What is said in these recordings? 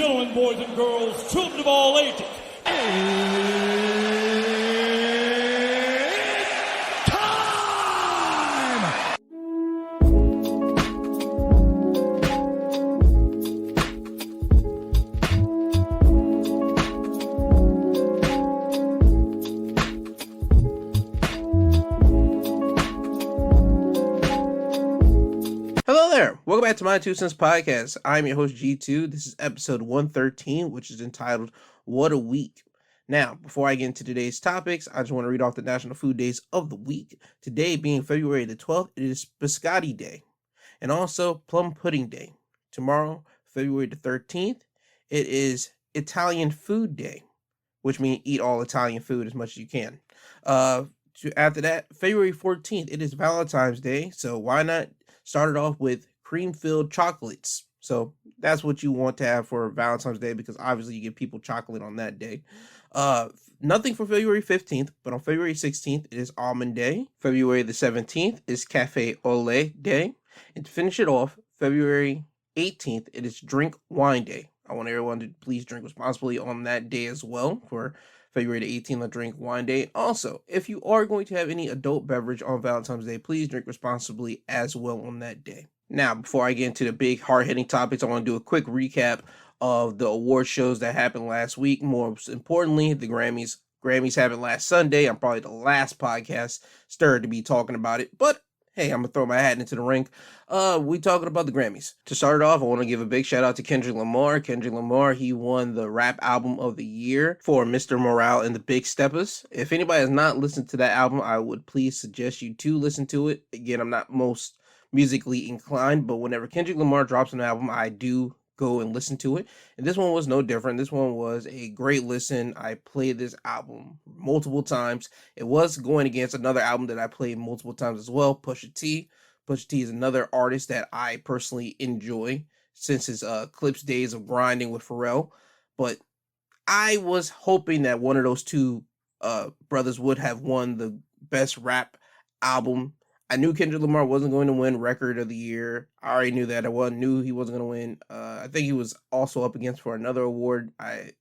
gentlemen, boys and girls, children of all ages, it's time! Hello there. Welcome back to My2Cents Podcast. I'm your host, G2. This is episode 113, which is entitled, What a Week. Now, before I get into today's topics, I just want to read off the National Food Days of the week. Today being February the 12th, it is Biscotti Day and also Plum Pudding Day. Tomorrow, February the 13th, it is Italian Food Day, which means eat all Italian food as much as you can. After that, February 14th, it is Valentine's Day, so why not start it off with cream-filled chocolates? So that's what you want to have for Valentine's Day, because obviously you give people chocolate on that day. Nothing for February 15th, but on February 16th, it is Almond Day. February the 17th is Cafe au lait Day. And to finish it off, February 18th, it is Drink Wine Day. I want everyone to please drink responsibly on that day as well for February the 18th, on Drink Wine Day. Also, if you are going to have any adult beverage on Valentine's Day, please drink responsibly as well on that day. Now, before I get into the big hard-hitting topics, I want to do a quick recap of the award shows that happened last week. Most importantly, the Grammys. Grammys happened last Sunday. I'm probably the last podcast stirred to be talking about it, but hey, I'm going to throw my hat into the ring. We talking about the Grammys. To start it off, I want to give a big shout out to Kendrick Lamar. Kendrick Lamar, he won the Rap Album of the Year for Mr. Morale and the Big Steppers. If anybody has not listened to that album, I would please suggest you to listen to it. Again, I'm not most musically inclined, but whenever Kendrick Lamar drops an album, I do go and listen to it. And this one was no different. This one was a great listen. I played this album multiple times. It was going against another album that I played multiple times as well, Pusha T. Pusha T is another artist that I personally enjoy since his Clips days of grinding with Pharrell. But I was hoping that one of those two brothers would have won the best rap album. I knew Kendrick Lamar wasn't going to win Record of the Year. I already knew that. Knew he wasn't going to win. I think he was also up against for another award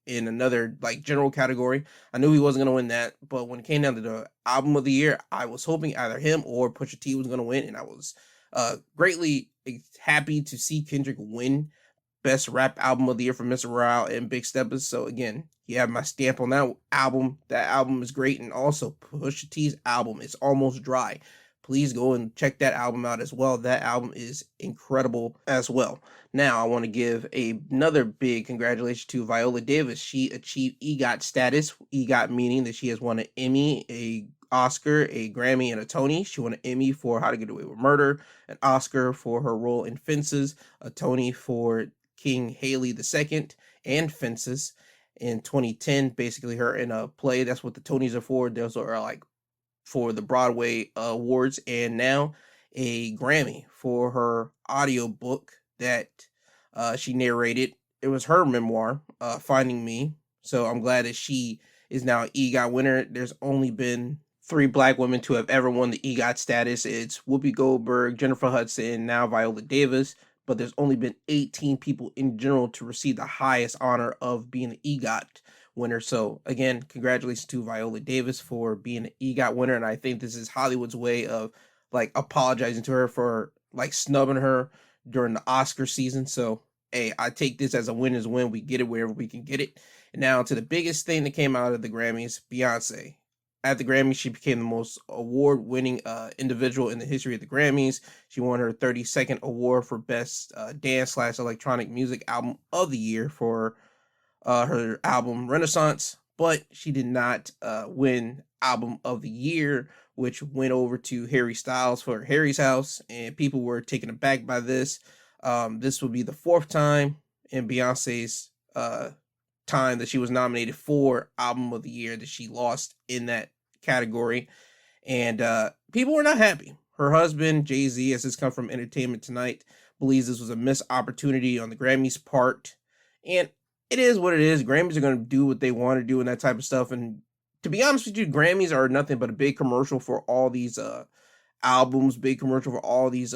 in another general category. I knew he wasn't going to win that. But when it came down to the Album of the Year, I was hoping either him or Pusha T was going to win. And I was greatly happy to see Kendrick win Best Rap Album of the Year for Mr. Morale and Big Steppers. So again, you have my stamp on that album. That album is great. And also Pusha T's album is Almost Dry. Please go and check that album out as well. That album is incredible as well. Now, I want to give another big congratulations to Viola Davis. She achieved EGOT status. EGOT meaning that she has won an Emmy, a Oscar, a Grammy, and a Tony. She won an Emmy for How to Get Away with Murder, an Oscar for her role in Fences, a Tony for King Haley II and Fences in 2010. Basically, her in a play. That's what the Tonys are for. Those are for the Broadway awards, and now a Grammy for her audiobook that she narrated. It was her memoir, Finding Me. So I'm glad that she is now an EGOT winner. There's only been 3 Black women to have ever won the EGOT status. It's Whoopi Goldberg, Jennifer Hudson, and now Viola Davis. But there's only been 18 people in general to receive the highest honor of being an EGOT winner. So again, congratulations to Viola Davis for being an EGOT winner. And I think this is Hollywood's way of apologizing to her for snubbing her during the Oscar season. So hey, I take this as a win is a win. We get it wherever we can get it. And now to the biggest thing that came out of the Grammys, Beyonce. At the Grammys, she became the most award-winning individual in the history of the Grammys. She won her 32nd award for Best Dance/Electronic Music Album of the Year for her album Renaissance, but she did not win Album of the Year, which went over to Harry Styles for Harry's House, and people were taken aback by this. This will be the 4th time in Beyonce's time that she was nominated for Album of the Year that she lost in that category, and people were not happy. Her husband, Jay-Z, as has come from Entertainment Tonight, believes this was a missed opportunity on the Grammys' part, and it is what it is. Grammys are going to do what they want to do and that type of stuff. And to be honest with you, Grammys are nothing but a big commercial for all these albums, big commercial for all these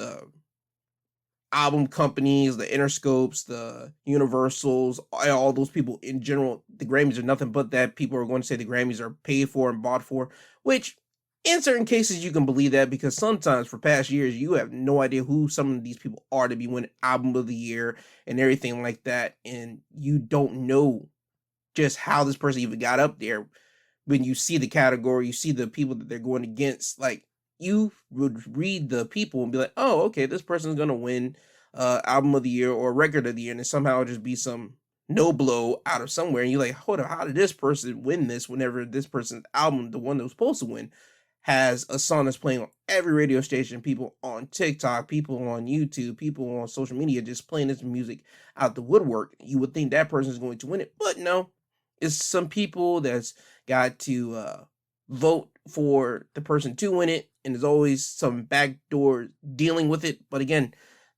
album companies, the Interscopes, the Universals, all those people in general, the Grammys are nothing but that. People are going to say the Grammys are paid for and bought for, which in certain cases you can believe that, because sometimes for past years you have no idea who some of these people are to be winning album of the year and everything like that, and you don't know just how this person even got up there. When you see the category, you see the people that they're going against, like, you would read the people and be like, oh, okay, this person's gonna win album of the year or record of the year, and then somehow just be some no blow out of somewhere, and you're like, hold on, how did this person win this whenever this person's album, the one that was supposed to win, has a song that's playing on every radio station, people on TikTok, people on YouTube, people on social media just playing this music out the woodwork. You would think that person is going to win it, but no, it's some people that's got to vote for the person to win it, and there's always some backdoor dealing with it. But again,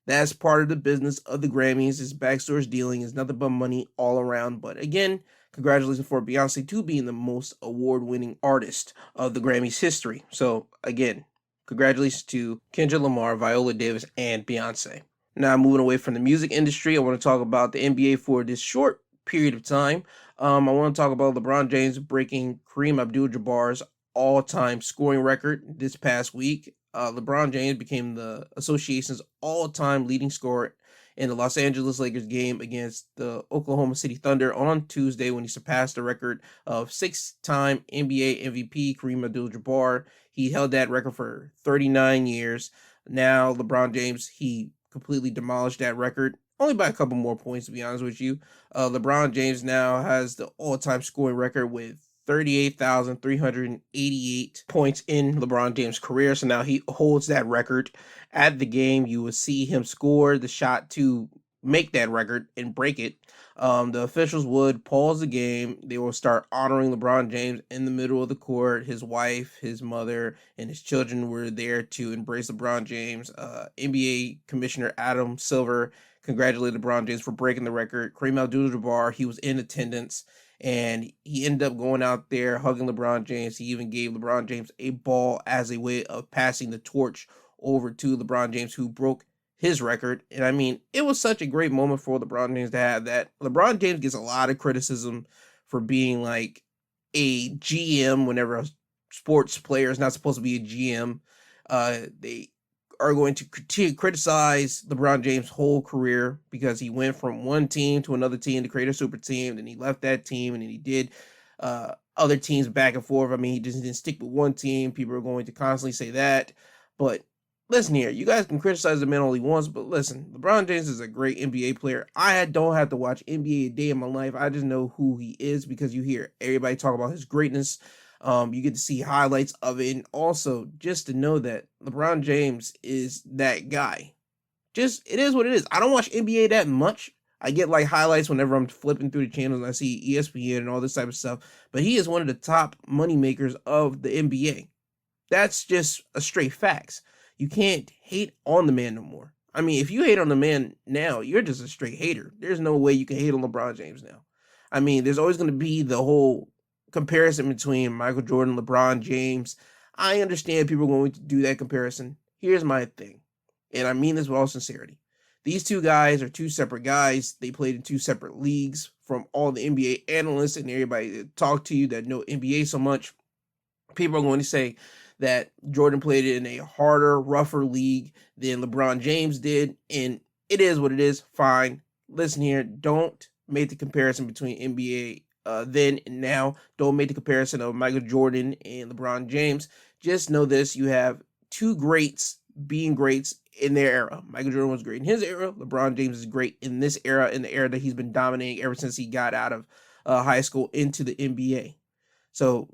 that's part of the business of the Grammys. Is backdoor dealing, is nothing but money all around. But again, congratulations for Beyonce to being the most award-winning artist of the Grammys history. So again, congratulations to Kendrick Lamar, Viola Davis, and Beyonce. Now, moving away from the music industry, I want to talk about the NBA for this short period of time. I want to talk about LeBron James breaking Kareem Abdul-Jabbar's all-time scoring record this past week. LeBron James became the association's all-time leading scorer in the Los Angeles Lakers game against the Oklahoma City Thunder on Tuesday, when he surpassed the record of six-time NBA MVP Kareem Abdul-Jabbar. He held that record for 39 years. Now, LeBron James, he completely demolished that record, only by a couple more points, to be honest with you. LeBron James now has the all-time scoring record with 38,388 points in LeBron James' career. So now he holds that record. At the game, you will see him score the shot to make that record and break it. The officials would pause the game. They will start honoring LeBron James in the middle of the court. His wife, his mother, and his children were there to embrace LeBron James. NBA Commissioner Adam Silver congratulated LeBron James for breaking the record. Kareem Abdul-Jabbar, he was in attendance, and he ended up going out there hugging LeBron James. He even gave LeBron James a ball as a way of passing the torch over to LeBron James, who broke his record. And I mean, it was such a great moment for LeBron James to have that. LeBron James gets a lot of criticism for being like a GM whenever a sports player is not supposed to be a GM. They are going to criticize LeBron James' whole career because he went from one team to another team to create a super team. Then he left that team, and then he did other teams back and forth. I mean, he just didn't stick with one team. People are going to constantly say that. But listen here, you guys can criticize the man only once, but listen, LeBron James is a great NBA player. I don't have to watch NBA a day in my life. I just know who he is because you hear everybody talk about his greatness. You get to see highlights of it, and also just to know that LeBron James is that guy. Just, it is what it is. I don't watch NBA that much. I get like highlights whenever I'm flipping through the channels and I see ESPN and all this type of stuff. But he is one of the top money makers of the NBA. That's just a straight facts. You can't hate on the man no more. I mean, if you hate on the man now, you're just a straight hater. There's no way you can hate on LeBron James now. I mean, there's always going to be the whole comparison between Michael Jordan, LeBron James. I understand people are going to do that comparison. Here's my thing, and I mean this with all sincerity. These two guys are two separate guys. They played in two separate leagues. From all the NBA analysts and everybody that talk to you that know NBA so much, people are going to say that Jordan played in a harder, rougher league than LeBron James did, and it is what it is. Fine. Listen here, don't make the comparison between NBA then and now. Don't make the comparison of Michael Jordan and LeBron James. Just know this: you have two greats being greats in their era. Michael Jordan was great in his era. LeBron James is great in this era, in the era that he's been dominating ever since he got out of high school into the NBA. So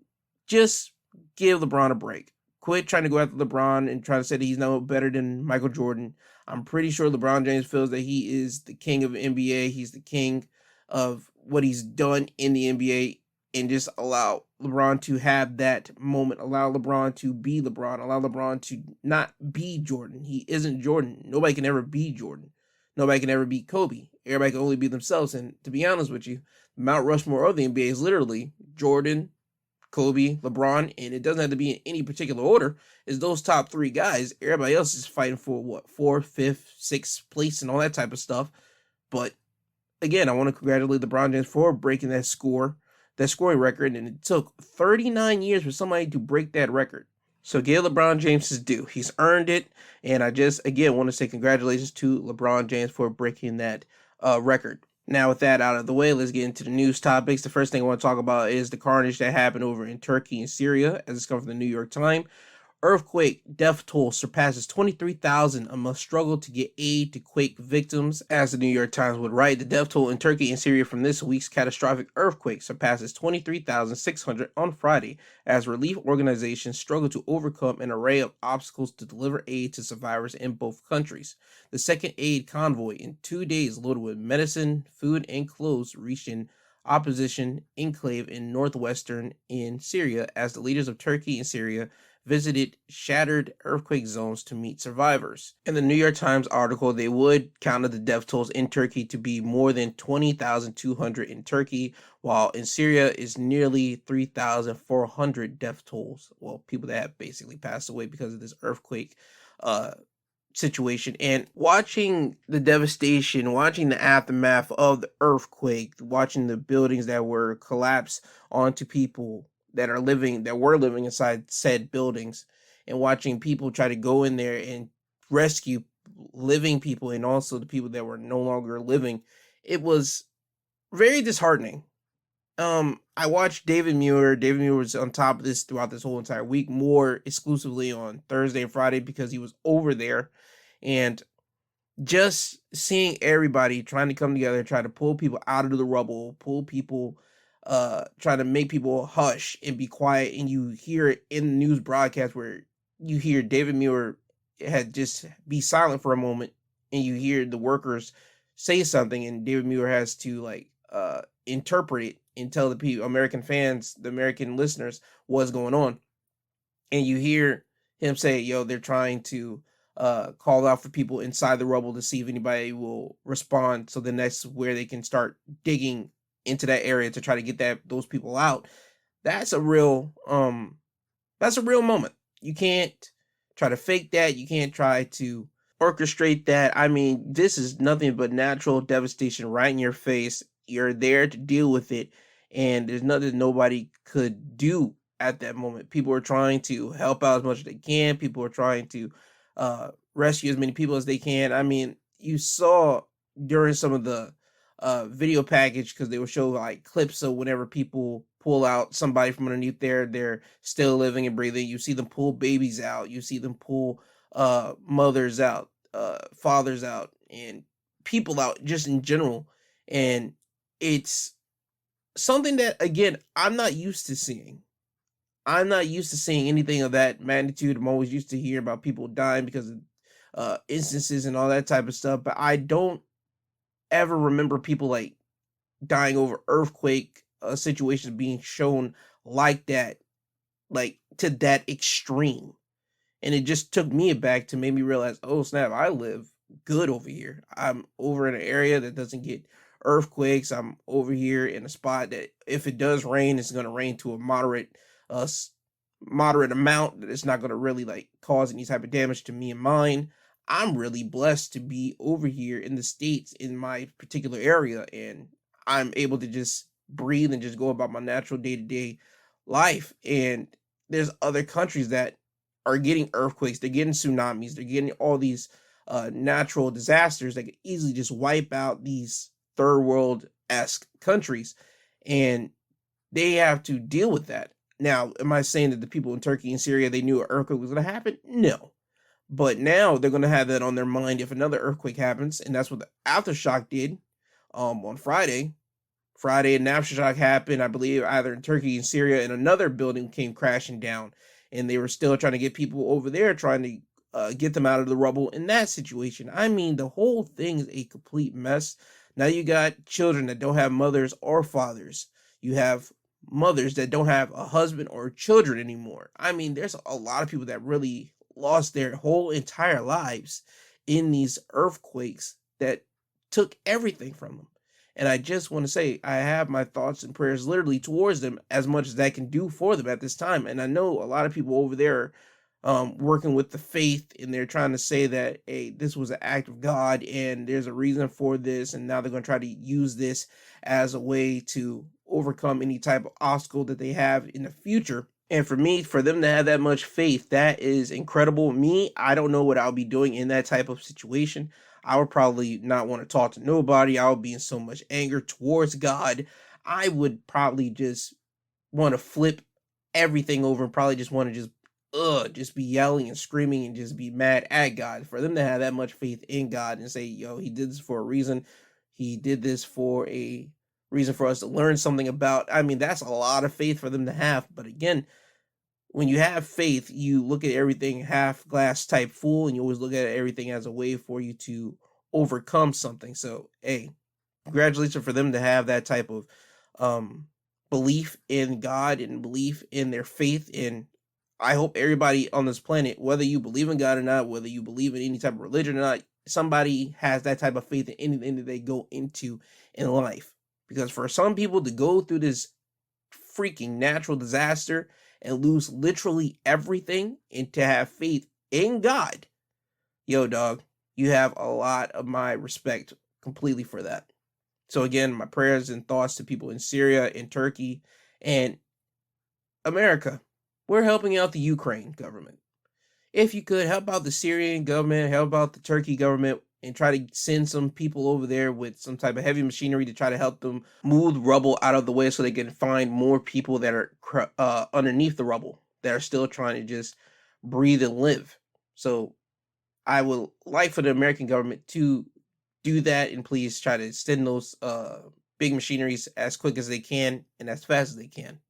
just give LeBron a break. Quit trying to go after LeBron and try to say that he's no better than Michael Jordan. I'm pretty sure LeBron James feels that he is the king of the NBA. He's the king of what he's done in the NBA, and just allow LeBron to have that moment. Allow LeBron to be LeBron. Allow LeBron to not be Jordan. He isn't Jordan. Nobody can ever be Jordan. Nobody can ever be Kobe. Everybody can only be themselves. And to be honest with you, Mount Rushmore of the NBA is literally Jordan, Kobe, LeBron, and it doesn't have to be in any particular order, is those top three guys. Everybody else is fighting for what, fourth, fifth, sixth place and all that type of stuff. But again, I want to congratulate LeBron James for breaking that scoring record, and it took 39 years for somebody to break that record. So give LeBron James his due. He's earned it, and I just, again, want to say congratulations to LeBron James for breaking that record. Now, with that out of the way, let's get into the news topics. The first thing I want to talk about is the carnage that happened over in Turkey and Syria, as it's come from the New York Times. Earthquake death toll surpasses 23,000 among struggle to get aid to quake victims. As the New York Times would write, the death toll in Turkey and Syria from this week's catastrophic earthquake surpasses 23,600 on Friday as relief organizations struggle to overcome an array of obstacles to deliver aid to survivors in both countries. The second aid convoy in 2 days loaded with medicine, food, and clothes reached an opposition enclave in northwestern in Syria as the leaders of Turkey and Syria visited shattered earthquake zones to meet survivors. In the New York Times article, they would counted the death tolls in Turkey to be more than 20,200 in Turkey, while in Syria is nearly 3,400 death tolls. Well, people that have basically passed away because of this earthquake situation. And watching the devastation, watching the aftermath of the earthquake, watching the buildings that were collapsed onto people that were living inside said buildings, and watching people try to go in there and rescue living people and also the people that were no longer living, it was very disheartening. I watched David Muir. David Muir was on top of this throughout this whole entire week, more exclusively on Thursday and Friday because he was over there, and just seeing everybody trying to come together, trying to pull people out of the rubble, pull people, trying to make people hush and be quiet. And you hear it in the news broadcast where you hear David Muir had just be silent for a moment, and you hear the workers say something, and David Muir has to interpret it and tell the people, American fans, the American listeners, what's going on. And you hear him say, yo, they're trying to call out for people inside the rubble to see if anybody will respond. So then that's where they can start digging into that area to try to get those people out. That's a real moment. You can't try to fake that. You can't try to orchestrate that. I mean, this is nothing but natural devastation right in your face. You're there to deal with it, and there's nothing nobody could do at that moment. People are trying to help out as much as they can. People are trying to rescue as many people as they can. I mean, you saw during some of the video package, because they would show like clips of whenever people pull out somebody from underneath there, they're still living and breathing. You see them pull babies out. You see them pull mothers out, fathers out, and people out just in general. And it's something that, again, I'm not used to seeing. I'm not used to seeing anything of that magnitude. I'm always used to hearing about people dying because of instances and all that type of stuff. But I don't ever remember people like dying over earthquake situations being shown like that, like to that extreme. And it just took me aback to make me realize, oh snap, I live good over here. I'm over in an area that doesn't get earthquakes. I'm over here in a spot that if it does rain, it's going to rain to a moderate amount, that it's not going to really like cause any type of damage to me and mine. I'm really blessed to be over here in the States in my particular area, and I'm able to just breathe and just go about my natural day-to-day life. And there's other countries that are getting earthquakes, they're getting tsunamis, they're getting all these natural disasters that could easily just wipe out these third world-esque countries, and they have to deal with that. Now, am I saying that the people in Turkey and Syria, they knew an earthquake was going to happen? No. But now they're going to have that on their mind if another earthquake happens, and that's what the aftershock did on Friday. Friday, an aftershock happened, I believe, either in Turkey and Syria, and another building came crashing down, and they were still trying to get people over there, trying to get them out of the rubble in that situation. I mean, the whole thing is a complete mess. Now you got children that don't have mothers or fathers. You have mothers that don't have a husband or children anymore. I mean, there's a lot of people that really lost their whole entire lives in these earthquakes that took everything from them. And I just want to say I have my thoughts and prayers literally towards them as much as I can do for them at this time. And I know a lot of people over there working with the faith, and they're trying to say that, hey, this was an act of God and there's a reason for this, and now they're going to try to use this as a way to overcome any type of obstacle that they have in the future. And for me, for them to have that much faith, that is incredible. Me, I don't know what I'll be doing in that type of situation. I would probably not want to talk to nobody. I would be in so much anger towards God. I would probably just want to flip everything over and probably just want to just be yelling and screaming and just be mad at God. For them to have that much faith in God and say, yo, he did this for a reason. He did this for a reason for us to learn something about. I mean, that's a lot of faith for them to have. But again, when you have faith, you look at everything half glass type full, and you always look at everything as a way for you to overcome something. So, hey, congratulations for them to have that type of belief in God and belief in their faith. And I hope everybody on this planet, whether you believe in God or not, whether you believe in any type of religion or not, somebody has that type of faith in anything that they go into in life. Because for some people to go through this freaking natural disaster and lose literally everything and to have faith in God, yo, dog, you have a lot of my respect completely for that. So again, my prayers and thoughts to people in Syria, in Turkey, and America. We're helping out the Ukraine government. If you could help out the Syrian government, help out the Turkey government, and try to send some people over there with some type of heavy machinery to try to help them move rubble out of the way so they can find more people that are underneath the rubble that are still trying to just breathe and live. So I would like for the American government to do that, and please try to send those big machineries as quick as they can and as fast as they can.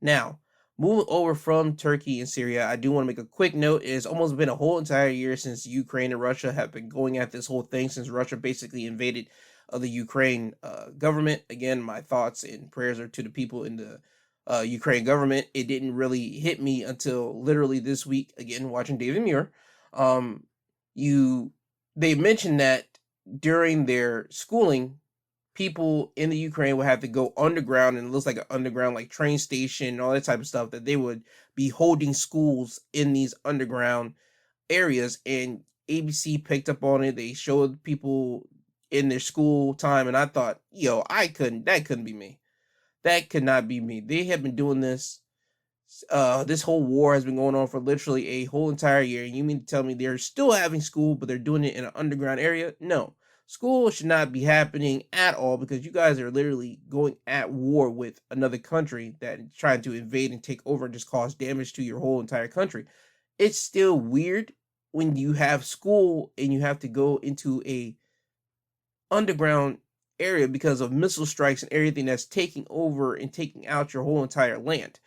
Now, moving over from Turkey and Syria, I do want to make a quick note. It's almost been a whole entire year since Ukraine and Russia have been going at this whole thing, since Russia basically invaded the Ukraine government. Again, my thoughts and prayers are to the people in the Ukraine government. It didn't really hit me until literally this week, again, watching David Muir. Um, they mentioned that during their schooling, people in the Ukraine would have to go underground, and it looks like an underground like train station and all that type of stuff, that they would be holding schools in these underground areas. And ABC picked up on it. They showed people in their school time, and I thought, yo, that couldn't be me. That could not be me. They have been doing this. This whole war has been going on for literally a whole entire year. And you mean to tell me they're still having school, but they're doing it in an underground area? No. School should not be happening at all, because you guys are literally going at war with another country that is trying to invade and take over and just cause damage to your whole entire country. It's still weird when you have school and you have to go into a underground area because of missile strikes and everything that's taking over and taking out your whole entire land.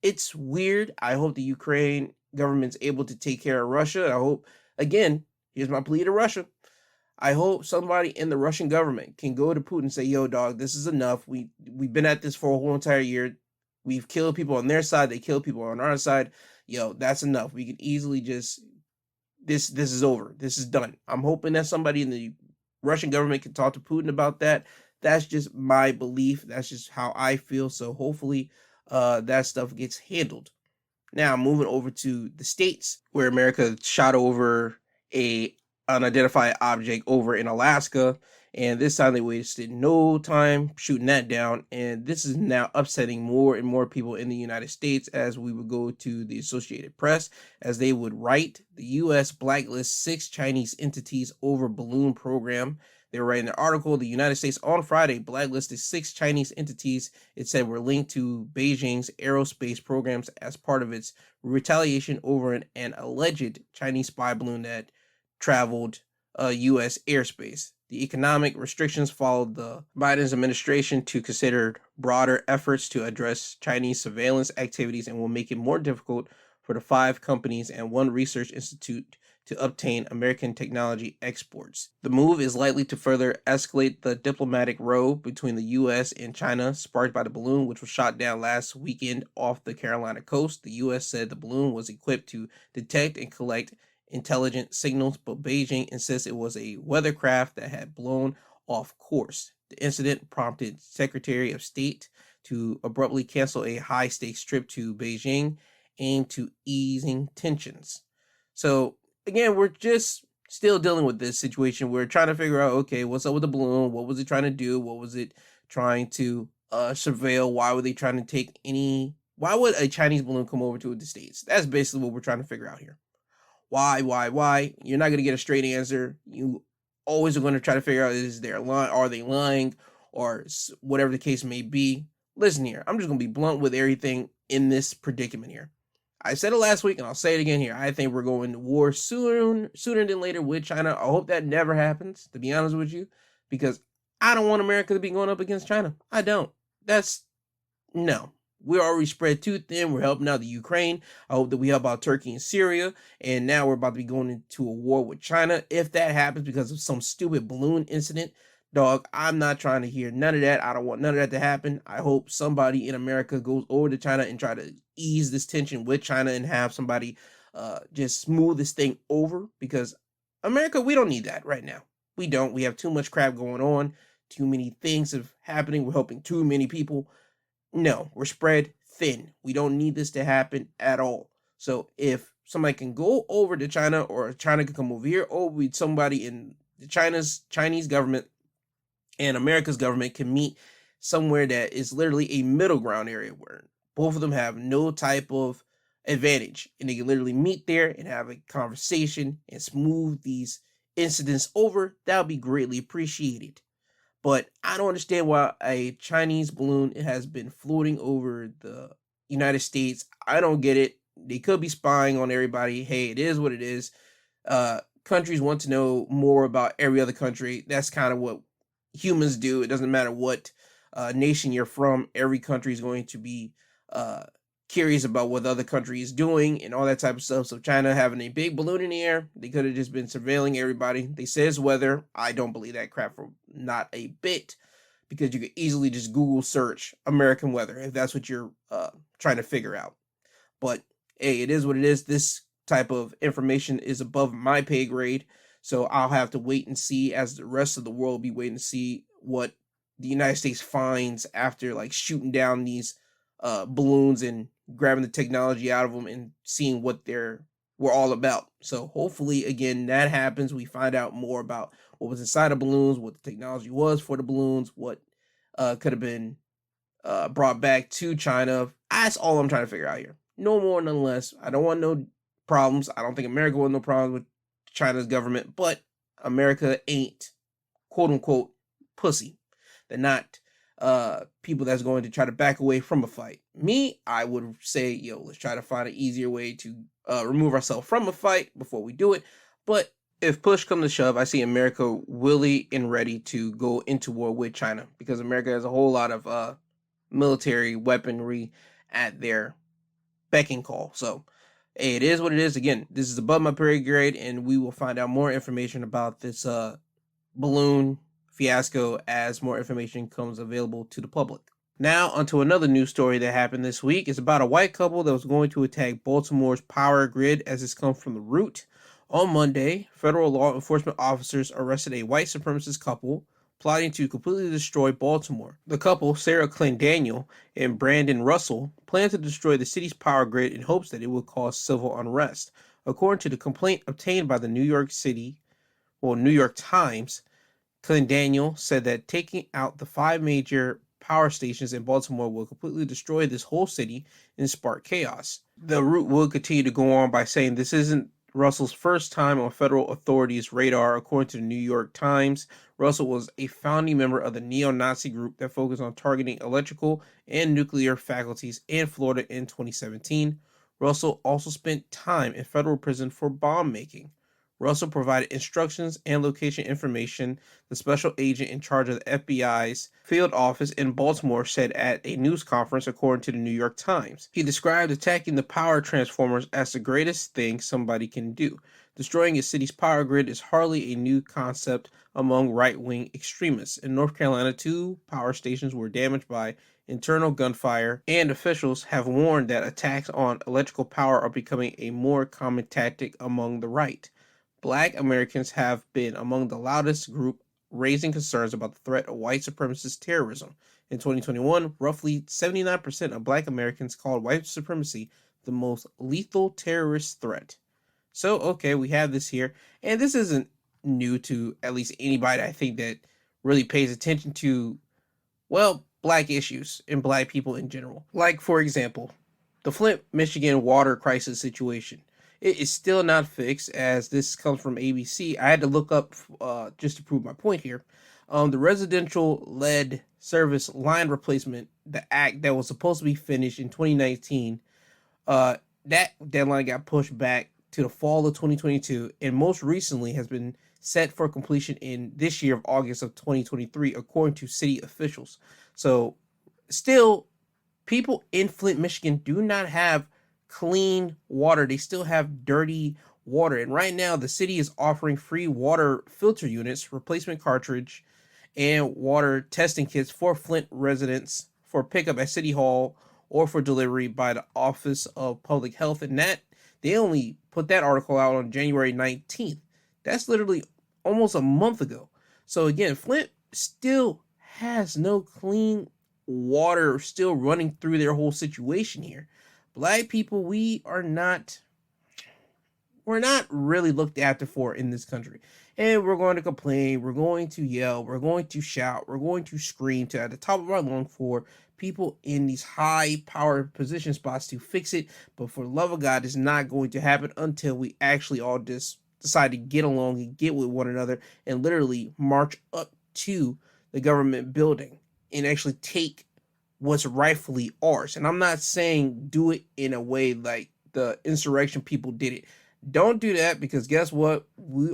It's weird. I hope the Ukraine government's able to take care of Russia. I hope, again, here's my plea to Russia. I hope somebody in the Russian government can go to Putin and say, yo, dog, this is enough. We've been at this for a whole entire year. We've killed people on their side. They kill people on our side. Yo, that's enough. We can easily just, this is over. This is done. I'm hoping that somebody in the Russian government can talk to Putin about that. That's just my belief. That's just how I feel. So hopefully that stuff gets handled. Now, moving over to the States, where America shot over a unidentified object over in Alaska, and this time they wasted no time shooting that down, and this is now upsetting more and more people in the United States, as we would go to the Associated Press, as they would write, the U.S. blacklists 6 Chinese entities over balloon program. They were writing an article, the United States on Friday blacklisted 6 Chinese entities it said were linked to Beijing's aerospace programs as part of its retaliation over an alleged Chinese spy balloon that traveled U.S. airspace. The economic restrictions followed the Biden's administration to consider broader efforts to address Chinese surveillance activities, and will make it more difficult for the 5 companies and 1 research institute to obtain American technology exports. The move is likely to further escalate the diplomatic row between the U.S. and China, sparked by the balloon, which was shot down last weekend off the Carolina coast. The U.S. said the balloon was equipped to detect and collect intelligent signals, but Beijing insists it was a weathercraft that had blown off course. The incident prompted Secretary of State to abruptly cancel a high-stakes trip to Beijing aimed to easing tensions. So, again, we're just still dealing with this situation. We're trying to figure out, okay, what's up with the balloon? What was it trying to do? What was it trying to surveil? Why were they trying to take any... Why would a Chinese balloon come over to the States? That's basically what we're trying to figure out here. Why? You're not going to get a straight answer. You always are going to try to figure out, is there lying? Are they lying? Or whatever the case may be. Listen here, I'm just going to be blunt with everything in this predicament here. I said it last week and I'll say it again here. I think we're going to war sooner than later with China. I hope that never happens, to be honest with you, because I don't want America to be going up against China. I don't. No. We're already spread too thin. We're helping out the Ukraine. I hope that we help out Turkey and Syria. And now we're about to be going into a war with China. If that happens because of some stupid balloon incident, dog, I'm not trying to hear none of that. I don't want none of that to happen. I hope somebody in America goes over to China and try to ease this tension with China and have somebody just smooth this thing over. Because America, we don't need that right now. We don't. We have too much crap going on. Too many things are happening. We're helping too many people. No, we're spread thin. We don't need this to happen at all. So if somebody can go over to China, or China can come over here, or somebody in the Chinese government and America's government can meet somewhere that is literally a middle ground area where both of them have no type of advantage, and they can literally meet there and have a conversation and smooth these incidents over, that would be greatly appreciated. But I don't understand why a Chinese balloon has been floating over the United States. I don't get it. They could be spying on everybody. Hey, it is what it is. Countries want to know more about every other country. That's kind of what humans do. It doesn't matter what nation you're from. Every country is going to be curious about what the other country is doing and all that type of stuff. So China having a big balloon in the air, they could have just been surveilling everybody. They say it's weather. I don't believe that crap for not a bit, because you could easily just Google search American weather if that's what you're trying to figure out. But hey, it is what it is. This type of information is above my pay grade, so I'll have to wait and see, as the rest of the world will be waiting to see what the United States finds after like shooting down these balloons and grabbing the technology out of them and seeing what we're all about. So hopefully, again, that happens. We find out more about what was inside the balloons, what the technology was for the balloons, what could have been brought back to China. That's all I'm trying to figure out here. No more, none less. I don't want no problems. I don't think America wants no problems with China's government, but America ain't, quote unquote, pussy. They're not people that's going to try to back away from a fight. Me, I would say, let's try to find an easier way to remove ourselves from a fight before we do it. But if push comes to shove, I see America willing and ready to go into war with China, because America has a whole lot of military weaponry at their beck and call. So hey, it is what it is. Again, this is above my pay grade, and we will find out more information about this balloon fiasco as more information comes available to the public. Now, onto another news story that happened this week. It's about a white couple that was going to attack Baltimore's power grid, as it's come from the root. On Monday, federal law enforcement officers arrested a white supremacist couple plotting to completely destroy Baltimore. The couple, Sarah Daniel and Brandon Russell, planned to destroy the city's power grid in hopes that it would cause civil unrest. According to the complaint obtained by the New York Times, Daniel said that taking out the 5 major power stations in Baltimore will completely destroy this whole city and spark chaos. The root would continue to go on by saying this isn't Russell's first time on federal authorities' radar. According to the New York Times, Russell was a founding member of the neo-Nazi group that focused on targeting electrical and nuclear faculties in Florida in 2017. Russell also spent time in federal prison for bomb making. Russell provided instructions and location information, the special agent in charge of the FBI's field office in Baltimore said at a news conference, according to the New York Times. He described attacking the power transformers as the greatest thing somebody can do. Destroying a city's power grid is hardly a new concept among right-wing extremists. In North Carolina, 2 power stations were damaged by internal gunfire, and officials have warned that attacks on electrical power are becoming a more common tactic among the right. Black Americans have been among the loudest group raising concerns about the threat of white supremacist terrorism. In 2021, roughly 79% of Black Americans called white supremacy the most lethal terrorist threat. So, okay, we have this here, and this isn't new to at least anybody I think that really pays attention to, well, Black issues and Black people in general. Like, for example, the Flint, Michigan water crisis situation. It is still not fixed, as this comes from ABC. I had to look up just to prove my point here. The residential lead service line replacement, the act that was supposed to be finished in 2019, that deadline got pushed back to the fall of 2022, and most recently has been set for completion in this year of August of 2023, according to city officials. So, still, people in Flint, Michigan do not have clean water. They still have dirty water. And right now, the city is offering free water filter units, replacement cartridge, and water testing kits for Flint residents for pickup at City Hall or for delivery by the Office of Public Health. And that they only put that article out on January 19th. That's literally almost a month ago. So again, Flint still has no clean water still running through their whole situation here. Black people, we're not really looked after for in this country. And we're going to complain, we're going to yell, we're going to shout, we're going to scream to at the top of our lungs for people in these high power position spots to fix it. But for the love of God, it's not going to happen until we actually all just decide to get along and get with one another and literally march up to the government building and actually take what's rightfully ours. And I'm not saying do it in a way like the insurrection people did it. Don't do that, because guess what?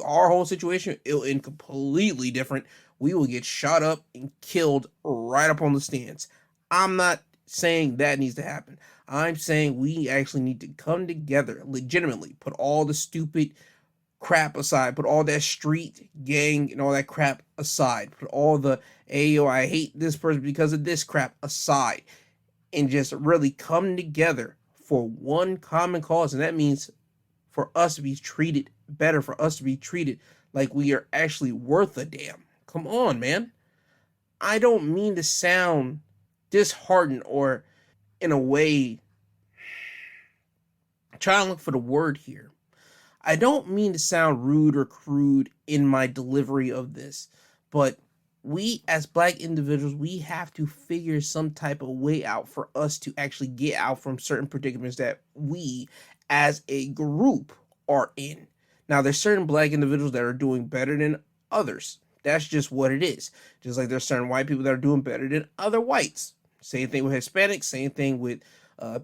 Our whole situation it'll end completely different. We will get shot up and killed right up on the stands. I'm not saying that needs to happen. I'm saying we actually need to come together legitimately, put all the stupid crap aside, put all that street gang and all that crap aside, put all the ayo I hate this person because of this crap aside, and just really come together for one common cause. And that means for us to be treated better, for us to be treated like we are actually worth a damn. Come on, man. I don't mean to sound disheartened or in a way, trying to look for the word here. I don't mean to sound rude or crude in my delivery of this, but we as Black individuals, we have to figure some type of way out for us to actually get out from certain predicaments that we as a group are in. Now, there's certain Black individuals that are doing better than others. That's just what it is. Just like there's certain white people that are doing better than other whites. Same thing with Hispanics, same thing with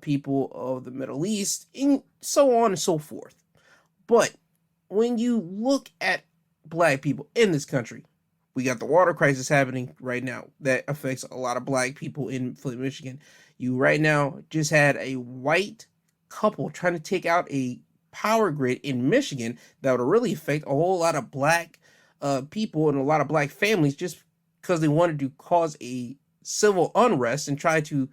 people of the Middle East, and so on and so forth. But when you look at Black people in this country, we got the water crisis happening right now that affects a lot of Black people in Flint, Michigan. You right now just had a white couple trying to take out a power grid in Michigan that would really affect a whole lot of Black people and a lot of Black families, just because they wanted to cause a civil unrest and try to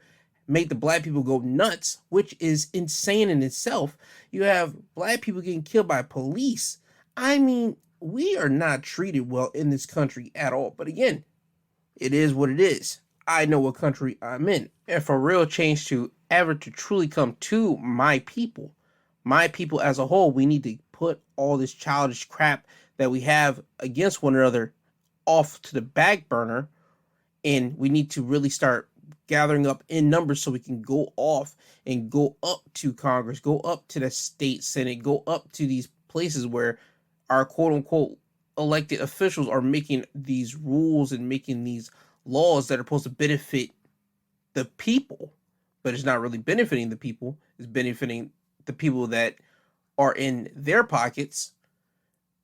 make the Black people go nuts, which is insane in itself. You have Black people getting killed by police. I mean, we are not treated well in this country at all. But again, it is what it is. I know what country I'm in. And for real change to ever to truly come to my people as a whole, we need to put all this childish crap that we have against one another off to the back burner. And we need to really start gathering up in numbers so we can go off and go up to Congress, go up to the state Senate, go up to these places where our quote unquote elected officials are making these rules and making these laws that are supposed to benefit the people, but it's not really benefiting the people. It's benefiting the people that are in their pockets.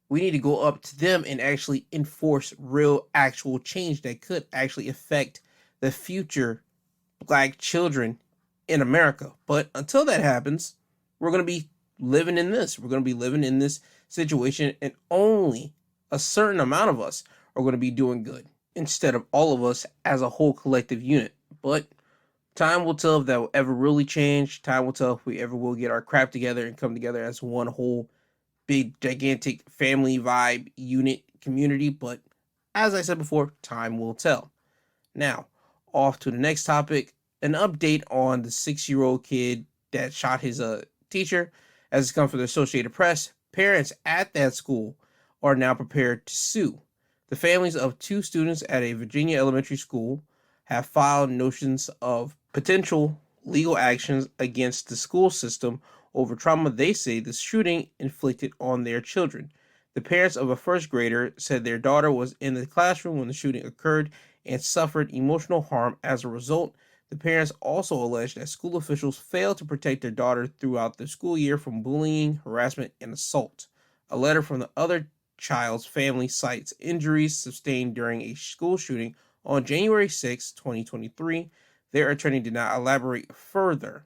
We need to go up to them and actually enforce real actual change that could actually affect the future Black children in America. But until that happens, we're going to be living in this. We're going to be living in this situation, and only a certain amount of us are going to be doing good instead of all of us as a whole collective unit. But time will tell if that will ever really change. Time will tell if we ever will get our crap together and come together as one whole big, gigantic family vibe unit community. But as I said before, time will tell. Now, off to the next topic, an update on the 6-year-old kid that shot his teacher. As it's come from the Associated Press, parents at that school are now prepared to sue. The families of 2 students at a Virginia elementary school have filed notions of potential legal actions against the school system over trauma they say the shooting inflicted on their children. The parents of a first grader said their daughter was in the classroom when the shooting occurred and suffered emotional harm as a result. The parents also alleged that school officials failed to protect their daughter throughout the school year from bullying, harassment, and assault. A letter from the other child's family cites injuries sustained during a school shooting on January 6, 2023. Their attorney did not elaborate further.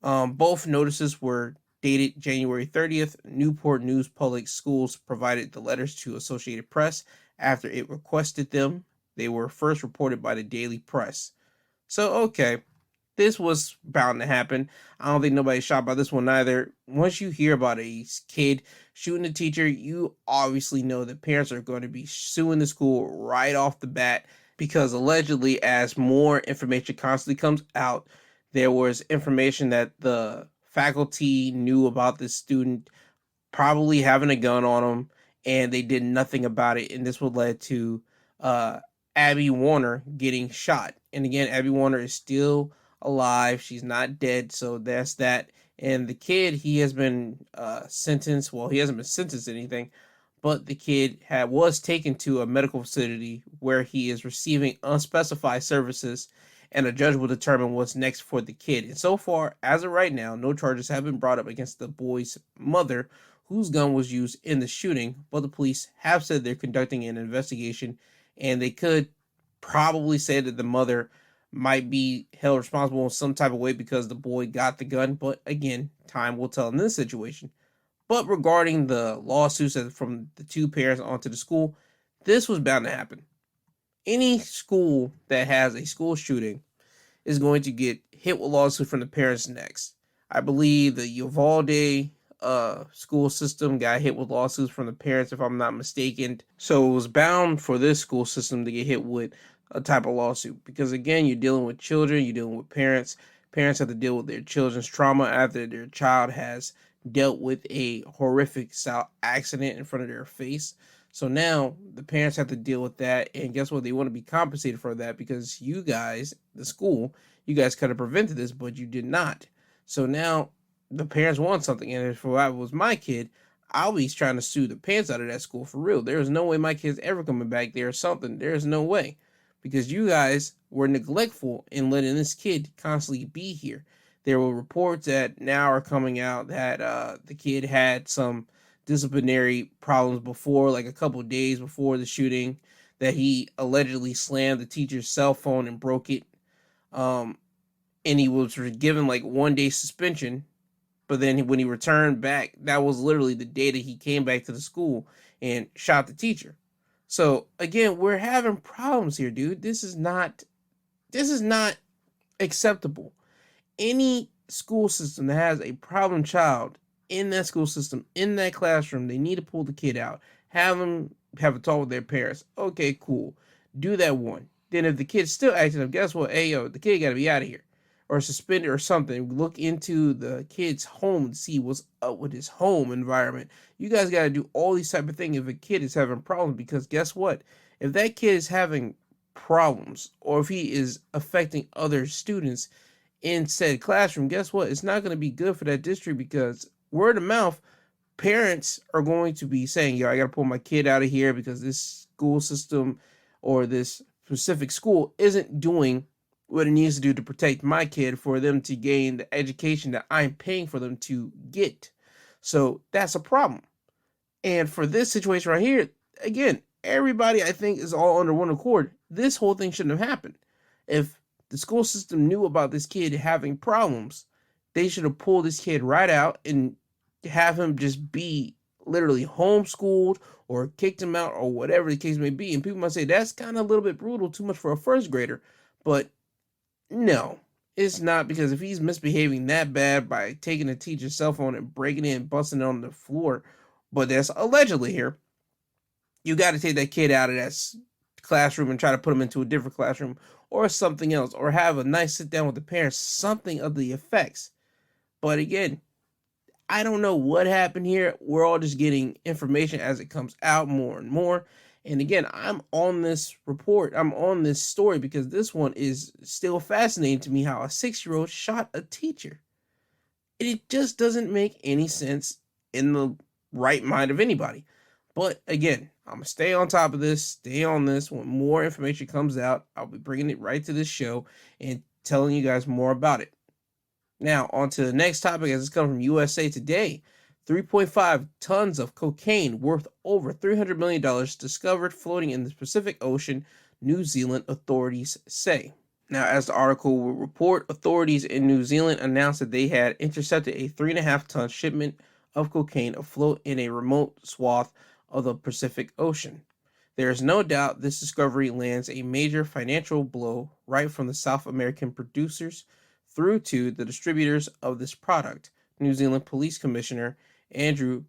Both notices were dated January 30th. Newport News Public Schools provided the letters to Associated Press after it requested them. They were first reported by the Daily Press. So, okay, this was bound to happen. I don't think nobody's shocked by this one either. Once you hear about a kid shooting a teacher, you obviously know that parents are going to be suing the school right off the bat because allegedly, as more information constantly comes out, there was information that the faculty knew about this student probably having a gun on him, and they did nothing about it, and this would lead to Abby Warner getting shot. And again, Abby Warner is still alive. She's not dead, so that's that. And the kid, he has been sentenced. Well, he hasn't been sentenced to anything, but the kid was taken to a medical facility where he is receiving unspecified services, and a judge will determine what's next for the kid. And so far, as of right now, no charges have been brought up against the boy's mother, whose gun was used in the shooting, but the police have said they're conducting an investigation, and they could probably say that the mother might be held responsible in some type of way because the boy got the gun, but again, time will tell in this situation. But regarding the lawsuits from the 2 parents onto the school, this was bound to happen. Any school that has a school shooting is going to get hit with lawsuits from the parents next. I believe the Uvalde school system got hit with lawsuits from the parents, if I'm not mistaken. So it was bound for this school system to get hit with a type of lawsuit because, again, you're dealing with children, you're dealing with parents. Parents have to deal with their children's trauma after their child has dealt with a horrific accident in front of their face. So now the parents have to deal with that, and guess what? They want to be compensated for that because you guys, the school, you guys could have prevented this, but you did not. So now the parents want something, and if I was my kid, I'll be trying to sue the pants out of that school for real. There's no way my kid's ever coming back there or something. There's no way because you guys were neglectful in letting this kid constantly be here. There were reports that now are coming out that the kid had some disciplinary problems before, like a couple of days before the shooting, that he allegedly slammed the teacher's cell phone and broke it. And he was given like 1-day suspension. But then when he returned back, that was literally the day that he came back to the school and shot the teacher. So again, we're having problems here, dude. This is not acceptable. Any school system that has a problem child in that school system, in that classroom, they need to pull the kid out, have them have a talk with their parents. Okay, cool. Do that one. Then if the kid's still acting up, guess what? Hey, yo, the kid got to be out of here or suspended or something. Look into the kid's home and see what's up with his home environment. You guys got to do all these type of things if a kid is having problems, because guess what? If that kid is having problems or if he is affecting other students in said classroom, guess what? It's not going to be good for that district because word of mouth, parents are going to be saying, yo, I got to pull my kid out of here because this school system or this specific school isn't doing what it needs to do to protect my kid for them to gain the education that I'm paying for them to get. So that's a problem. And for this situation right here, again, everybody I think is all under one accord. This whole thing shouldn't have happened. If the school system knew about this kid having problems, they should have pulled this kid right out and have him just be literally homeschooled or kicked him out or whatever the case may be. And people might say that's kind of a little bit brutal, too much for a first grader. But no, it's not, because if he's misbehaving that bad by taking a teacher's cell phone and breaking it and busting it on the floor, but that's allegedly here, you got to take that kid out of classroom and try to put them into a different classroom or something else, or have a nice sit down with the parents, something of the effects. But again, I don't know what happened here. We're all just getting information as it comes out more and more. And again, I'm on this report, I'm on this story because this one is still fascinating to me, how a 6-year-old shot a teacher. It just doesn't make any sense in the right mind of anybody. But again, I'm going to stay on top of this, stay on this. When more information comes out, I'll be bringing it right to this show and telling you guys more about it. Now, on to the next topic as it's coming from USA Today. 3.5 tons of cocaine worth over $300 million discovered floating in the Pacific Ocean, New Zealand authorities say. Now, as the article will report, authorities in New Zealand announced that they had intercepted a 3.5-ton shipment of cocaine afloat in a remote swath of the Pacific Ocean. There is no doubt this discovery lands a major financial blow right from the South American producers through to the distributors of this product, New Zealand Police Commissioner Andrew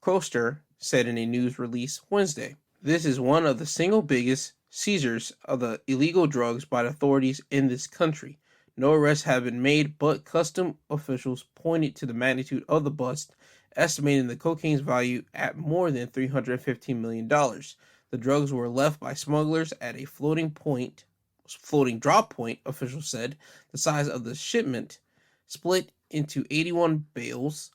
Koester said in a news release Wednesday. This is one of the single biggest seizures of the illegal drugs by the authorities in this country. No arrests have been made, but custom officials pointed to the magnitude of the bust, estimating the cocaine's value at more than $315 million. The drugs were left by smugglers at a floating drop point, officials said. The size of the shipment, split into 81 bales,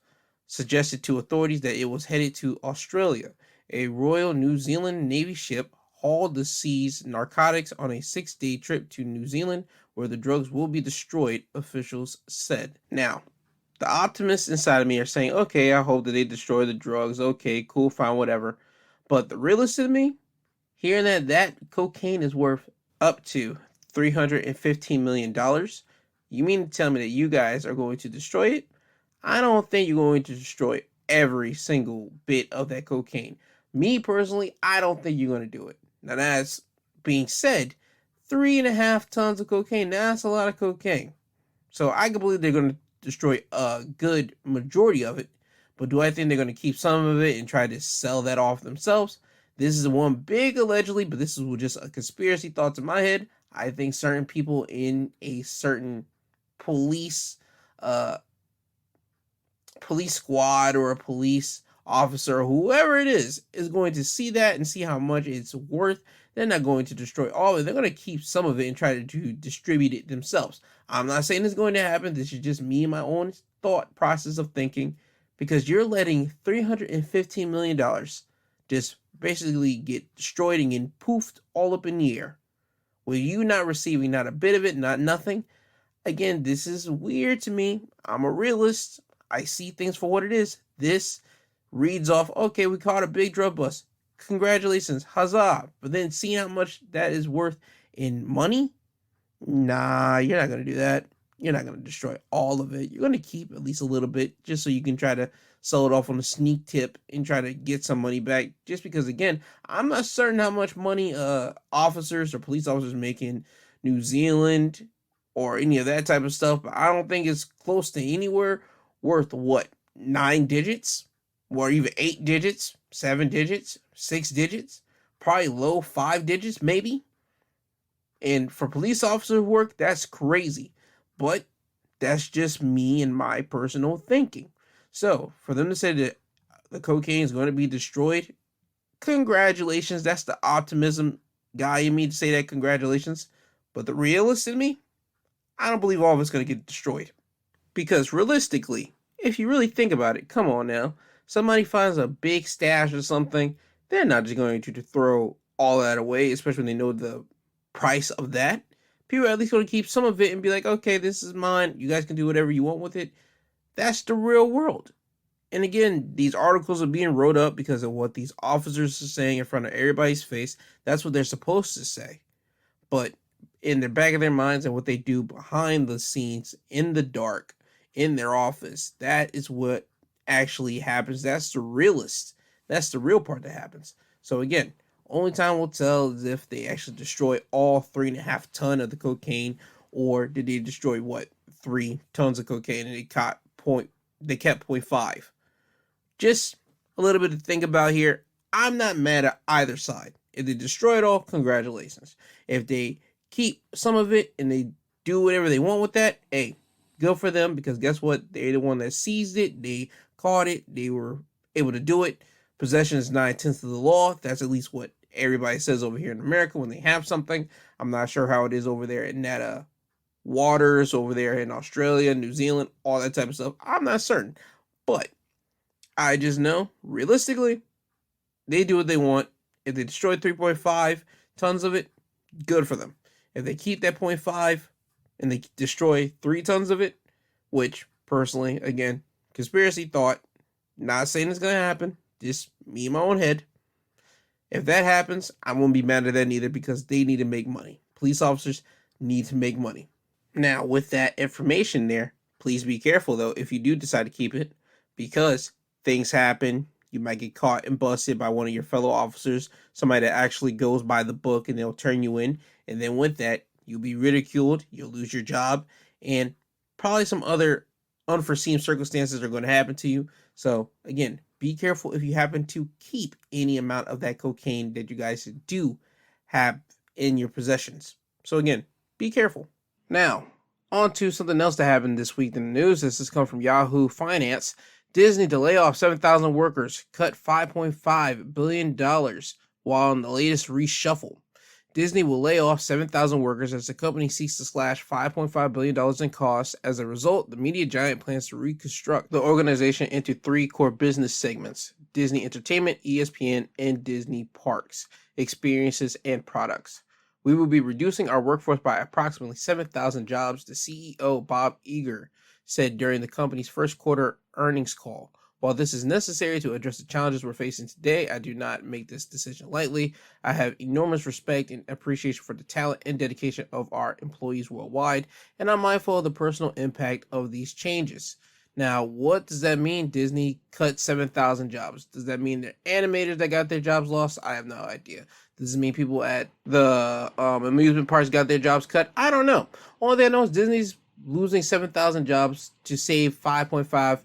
suggested to authorities that it was headed to Australia. A Royal New Zealand Navy ship hauled the seized narcotics on a 6-day trip to New Zealand, where the drugs will be destroyed, officials said. Now, the optimists inside of me are saying, okay, I hope that they destroy the drugs. Okay, cool, fine, whatever. But the realist in me, hearing that cocaine is worth up to $315 million, you mean to tell me that you guys are going to destroy it? I don't think you're going to destroy every single bit of that cocaine. Me personally, I don't think you're going to do it. Now, that's being said, 3.5 tons of cocaine, that's a lot of cocaine. So I can believe they're going to destroy a good majority of it. But do I think they're going to keep some of it and try to sell that off themselves? This is one big allegedly, but this is just a conspiracy thoughts in my head. I think certain people in a certain police squad or a police officer, whoever it is going to see that and see how much it's worth. They're not going to destroy all of it. They're going to keep some of it and try to distribute it themselves. I'm not saying it's going to happen. This is just me and my own thought process of thinking, because you're letting $315 million just basically get destroyed and get poofed all up in the air, with you not receiving not a bit of it, not nothing. Again, this is weird to me. I'm a realist. I see things for what it is. This reads off, okay, we caught a big drug bust. Congratulations, huzzah. But then seeing how much that is worth in money, nah, you're not going to do that. You're not going to destroy all of it. You're going to keep at least a little bit just so you can try to sell it off on a sneak tip and try to get some money back. Just because, again, I'm not certain how much money officers or police officers make in New Zealand or any of that type of stuff, but I don't think it's close to anywhere worth, 9 digits? Or even 8 digits, 7 digits, 6 digits? Probably low 5 digits, maybe? And for police officer work, that's crazy. But that's just me and my personal thinking. So, for them to say that the cocaine is going to be destroyed, congratulations. That's the optimism guy in me to say that, congratulations. But the realist in me, I don't believe all of it's going to get destroyed. Because realistically, if you really think about it, come on now. Somebody finds a big stash or something, they're not just going to throw all that away, especially when they know the price of that. People are at least going to keep some of it and be like, okay, this is mine. You guys can do whatever you want with it. That's the real world. And again, these articles are being wrote up because of what these officers are saying in front of everybody's face. That's what they're supposed to say. But in the back of their minds and what they do behind the scenes, in the dark, in their office, that is what actually happens. That's the realist. That's the real part that happens. So again, only time will tell is if they actually destroy all 3.5 tons of the cocaine, or did they destroy 3 tons of cocaine and they kept 0.5. Just a little bit to think about here. I'm not mad at either side. If they destroy it all, congratulations. If they keep some of it and they do whatever they want with that, hey, good for them, because guess what? They're the one that seized it. They caught it. They were able to do it. Possession is 9/10 of the law. That's at least what everybody says over here in America when they have something. I'm not sure how it is over there in that waters over there in Australia, New Zealand, all that type of stuff. I'm not certain. But I just know, realistically, they do what they want. If they destroy 3.5 tons of it, good for them. If they keep that 0.5 and they destroy 3 tons of it, which personally, again, conspiracy thought, not saying it's going to happen, just me in my own head. If that happens, I won't be mad at that either, because they need to make money. Police officers need to make money. Now, with that information there, please be careful, though, if you do decide to keep it, because things happen. You might get caught and busted by one of your fellow officers, somebody that actually goes by the book, and they'll turn you in. And then with that, you'll be ridiculed, you'll lose your job, and probably some other unforeseen circumstances are going to happen to you. So, again, be careful if you happen to keep any amount of that cocaine that you guys do have in your possessions. So, again, be careful. Now, on to something else that happened this week in the news. This has come from Yahoo Finance. Disney to lay off 7,000 workers, cut $5.5 billion while in the latest reshuffle. Disney will lay off 7,000 workers as the company seeks to slash $5.5 billion in costs. As a result, the media giant plans to reconstruct the organization into 3 core business segments: Disney Entertainment, ESPN, and Disney Parks, Experiences, and Products. We will be reducing our workforce by approximately 7,000 jobs, the CEO Bob Iger said during the company's first quarter earnings call. While this is necessary to address the challenges we're facing today, I do not make this decision lightly. I have enormous respect and appreciation for the talent and dedication of our employees worldwide, and I'm mindful of the personal impact of these changes. Now, what does that mean? Disney cut 7,000 jobs. Does that mean the animators that got their jobs lost? I have no idea. Does it mean people at the amusement parks got their jobs cut? I don't know. All they know is Disney's losing 7,000 jobs to save $5.5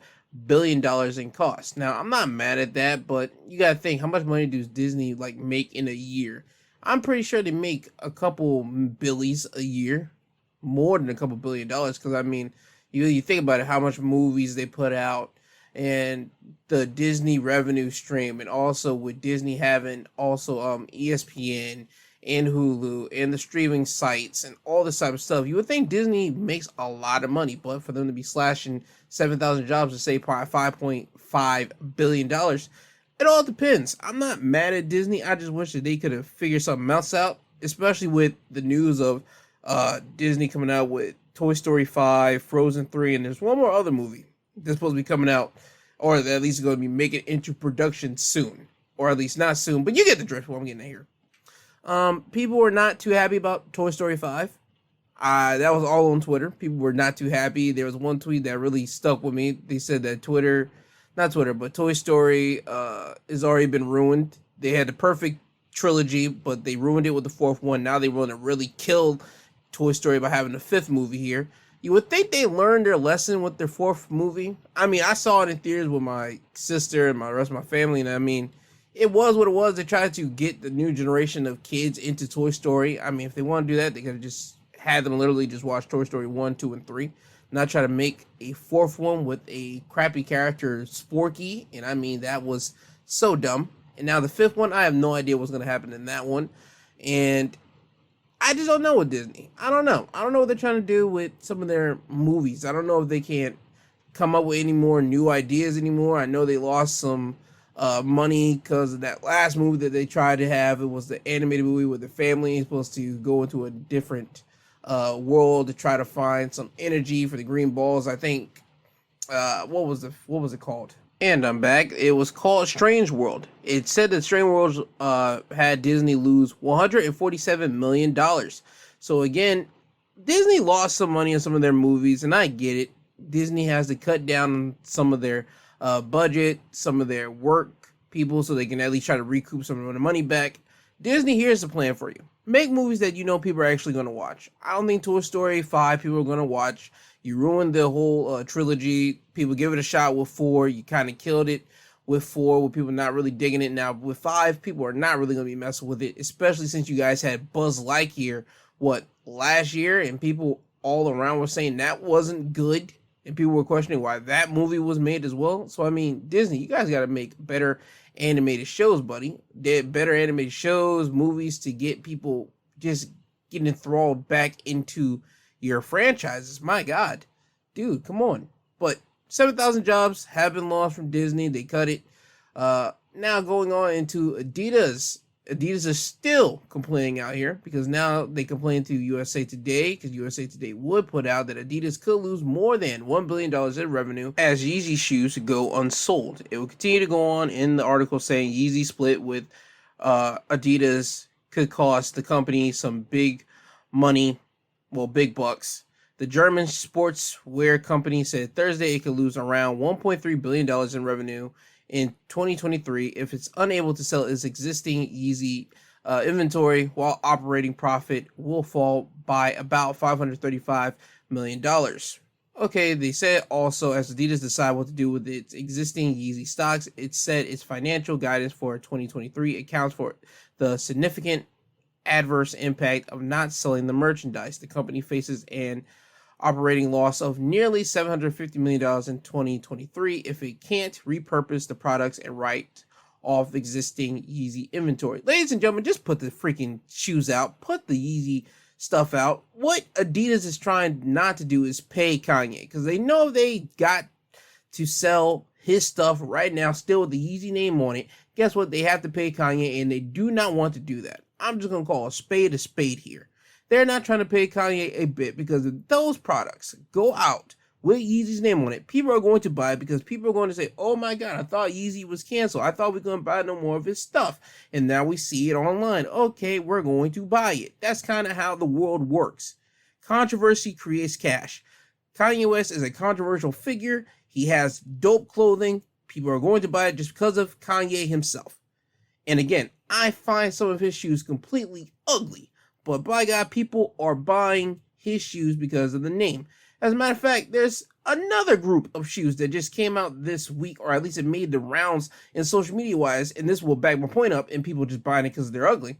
billion in costs. Now, I'm not mad at that, but you gotta think, how much money does Disney make in a year? I'm pretty sure they make a couple billies a year, more than a couple $1 billion, because I mean, you think about it, how much movies they put out, and the Disney revenue stream, and also with Disney having also ESPN and Hulu and the streaming sites and all this type of stuff, you would think Disney makes a lot of money, but for them to be slashing 7,000 jobs to save $5.5 billion, it all depends. I'm not mad at Disney. I just wish that they could have figured something else out, especially with the news of Disney coming out with Toy Story 5, Frozen 3, and there's one more other movie that's supposed to be coming out, or at least going to be making into production soon, or at least not soon, but you get the drift of what I'm getting at here. People were not too happy about Toy Story 5. That was all on Twitter. People were not too happy. There was one tweet that really stuck with me. They said that Toy Story has already been ruined. They had the perfect trilogy, but they ruined it with the 4th one. Now they want to really kill Toy Story by having the 5th movie here. You would think they learned their lesson with their 4th movie. I mean, I saw it in theaters with my sister and the rest of my family, and I mean, it was what it was. They tried to get the new generation of kids into Toy Story. I mean, if they want to do that, they could have just had them literally just watch Toy Story 1, 2, and 3. Not try to make a 4th one with a crappy character, Sporky. And I mean, that was so dumb. And now the 5th one, I have no idea what's going to happen in that one. And I just don't know with Disney. I don't know. I don't know what they're trying to do with some of their movies. I don't know if they can't come up with any more new ideas anymore. I know they lost some money because of that last movie that they tried to have. It was the animated movie where the family is supposed to go into a different world to try to find some energy for the green balls. I think what was it called? And I'm back. It was called Strange World. It said that Strange World had Disney lose $147 million. So again, Disney lost some money on some of their movies, and I get it. Disney has to cut down on some of their budget, some of their work people, so they can at least try to recoup some of the money back. Disney, here's the plan for you. Make movies that you know people are actually going to watch. I don't think Toy Story 5 people are going to watch. You ruined the whole trilogy. People give it a shot with 4. You kind of killed it With 4, with people not really digging it. Now with 5, people are not really going to be messing with it, especially since you guys had Buzz Lightyear, last year, and people all around were saying that wasn't good, and people were questioning why that movie was made as well. So I mean, Disney, you guys got to make better animated shows, buddy. Better animated shows, movies to get people just getting enthralled back into your franchises. My God, dude, come on. But 7,000 jobs have been lost from Disney. They cut it. Now going on into Adidas. Adidas is still complaining out here because now they complain to USA Today because USA Today would put out that Adidas could lose more than $1 billion in revenue as Yeezy shoes go unsold. It will continue to go on in the article saying Yeezy split with Adidas could cost the company some big money, big bucks. The German sportswear company said Thursday it could lose around $1.3 billion in revenue in 2023 if it's unable to sell its existing Yeezy inventory, while operating profit will fall by about $535 million. Okay, they said also as Adidas decide what to do with its existing Yeezy stocks, it said its financial guidance for 2023 accounts for the significant adverse impact of not selling the merchandise. The company faces an operating loss of nearly $750 million in 2023 if it can't repurpose the products and write off existing Yeezy inventory. Ladies and gentlemen, just put the freaking shoes out. Put the Yeezy stuff out. What Adidas is trying not to do is pay Kanye because they know they got to sell his stuff right now still with the Yeezy name on it. Guess what? They have to pay Kanye, and they do not want to do that. I'm just going to call a spade here. They're not trying to pay Kanye a bit because if those products go out with Yeezy's name on it, people are going to buy it because people are going to say, oh my God, I thought Yeezy was canceled. I thought we couldn't buy no more of his stuff. And now we see it online. Okay, we're going to buy it. That's kind of how the world works. Controversy creates cash. Kanye West is a controversial figure. He has dope clothing. People are going to buy it just because of Kanye himself. And again, I find some of his shoes completely ugly. But by God, people are buying his shoes because of the name. As a matter of fact, there's another group of shoes that just came out this week, or at least it made the rounds in social media wise, and this will back my point up, and people just buying it because they're ugly.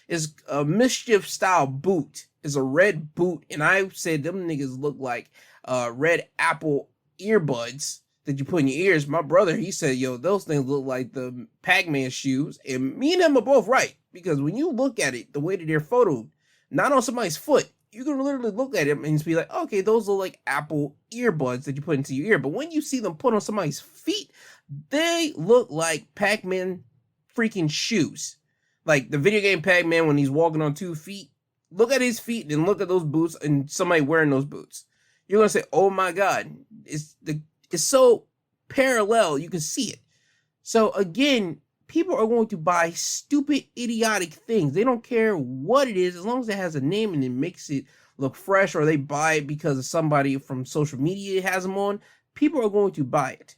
Is a mischief style boot. It's a red boot, and I said them niggas look like red Apple earbuds that you put in your ears. My brother, he said, yo, those things look like the Pac-Man shoes, and me and him are both right. Because when you look at it, the way that they're photoed, not on somebody's foot, you can literally look at them and just be like, okay, those look like Apple earbuds that you put into your ear. But when you see them put on somebody's feet, they look like Pac-Man freaking shoes. Like the video game Pac-Man when he's walking on 2 feet. Look at his feet and look at those boots and somebody wearing those boots. You're going to say, oh my God, it's so parallel, you can see it. So again, people are going to buy stupid, idiotic things. They don't care what it is, as long as it has a name and it makes it look fresh, or they buy it because of somebody from social media has them on. People are going to buy it.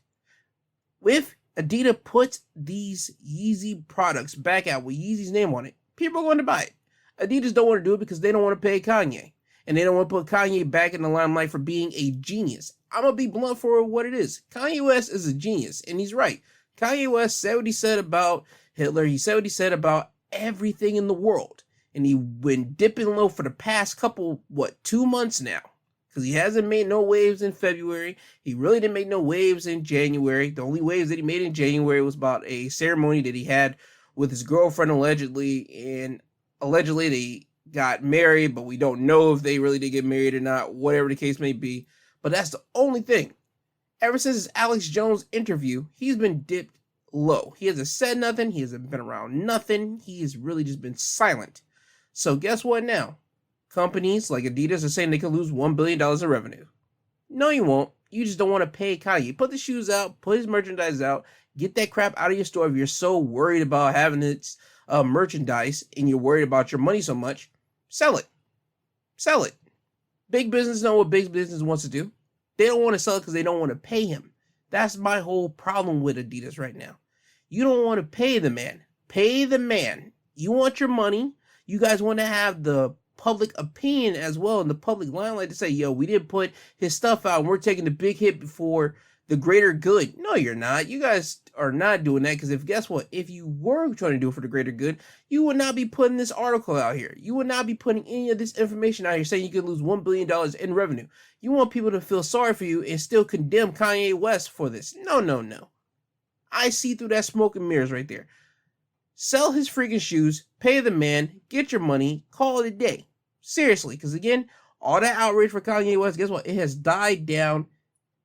If Adidas puts these Yeezy products back out with Yeezy's name on it, people are going to buy it. Adidas don't want to do it because they don't want to pay Kanye. And they don't want to put Kanye back in the limelight for being a genius. I'm going to be blunt for what it is. Kanye West is a genius, and he's right. Kanye West said what he said about Hitler. He said what he said about everything in the world. And he been dipping low for the past couple, 2 months now. Because he hasn't made no waves in February. He really didn't make no waves in January. The only waves that he made in January was about a ceremony that he had with his girlfriend allegedly. And allegedly they got married, but we don't know if they really did get married or not, whatever the case may be. But that's the only thing. Ever since his Alex Jones interview, he's been dipped low. He hasn't said nothing. He hasn't been around nothing. He has really just been silent. So guess what now? Companies like Adidas are saying they could lose $1 billion in revenue. No, you won't. You just don't want to pay Kanye. Put the shoes out. Put his merchandise out. Get that crap out of your store if you're so worried about having its merchandise and you're worried about your money so much. Sell it. Sell it. Big business know what big business wants to do. They don't want to sell it because they don't want to pay him. That's my whole problem with Adidas right now. You don't want to pay the man. Pay the man. You want your money. You guys want to have the public opinion as well in the public limelight to say, yo, we didn't put his stuff out and we're taking the big hit before the greater good. No, you're not. You guys are not doing that, because guess what? If you were trying to do it for the greater good, you would not be putting this article out here. You would not be putting any of this information out here saying you could lose $1 billion in revenue. You want people to feel sorry for you and still condemn Kanye West for this. No, no, no. I see through that smoke and mirrors right there. Sell his freaking shoes, pay the man, get your money, call it a day. Seriously, because again, all that outrage for Kanye West, guess what? It has died down,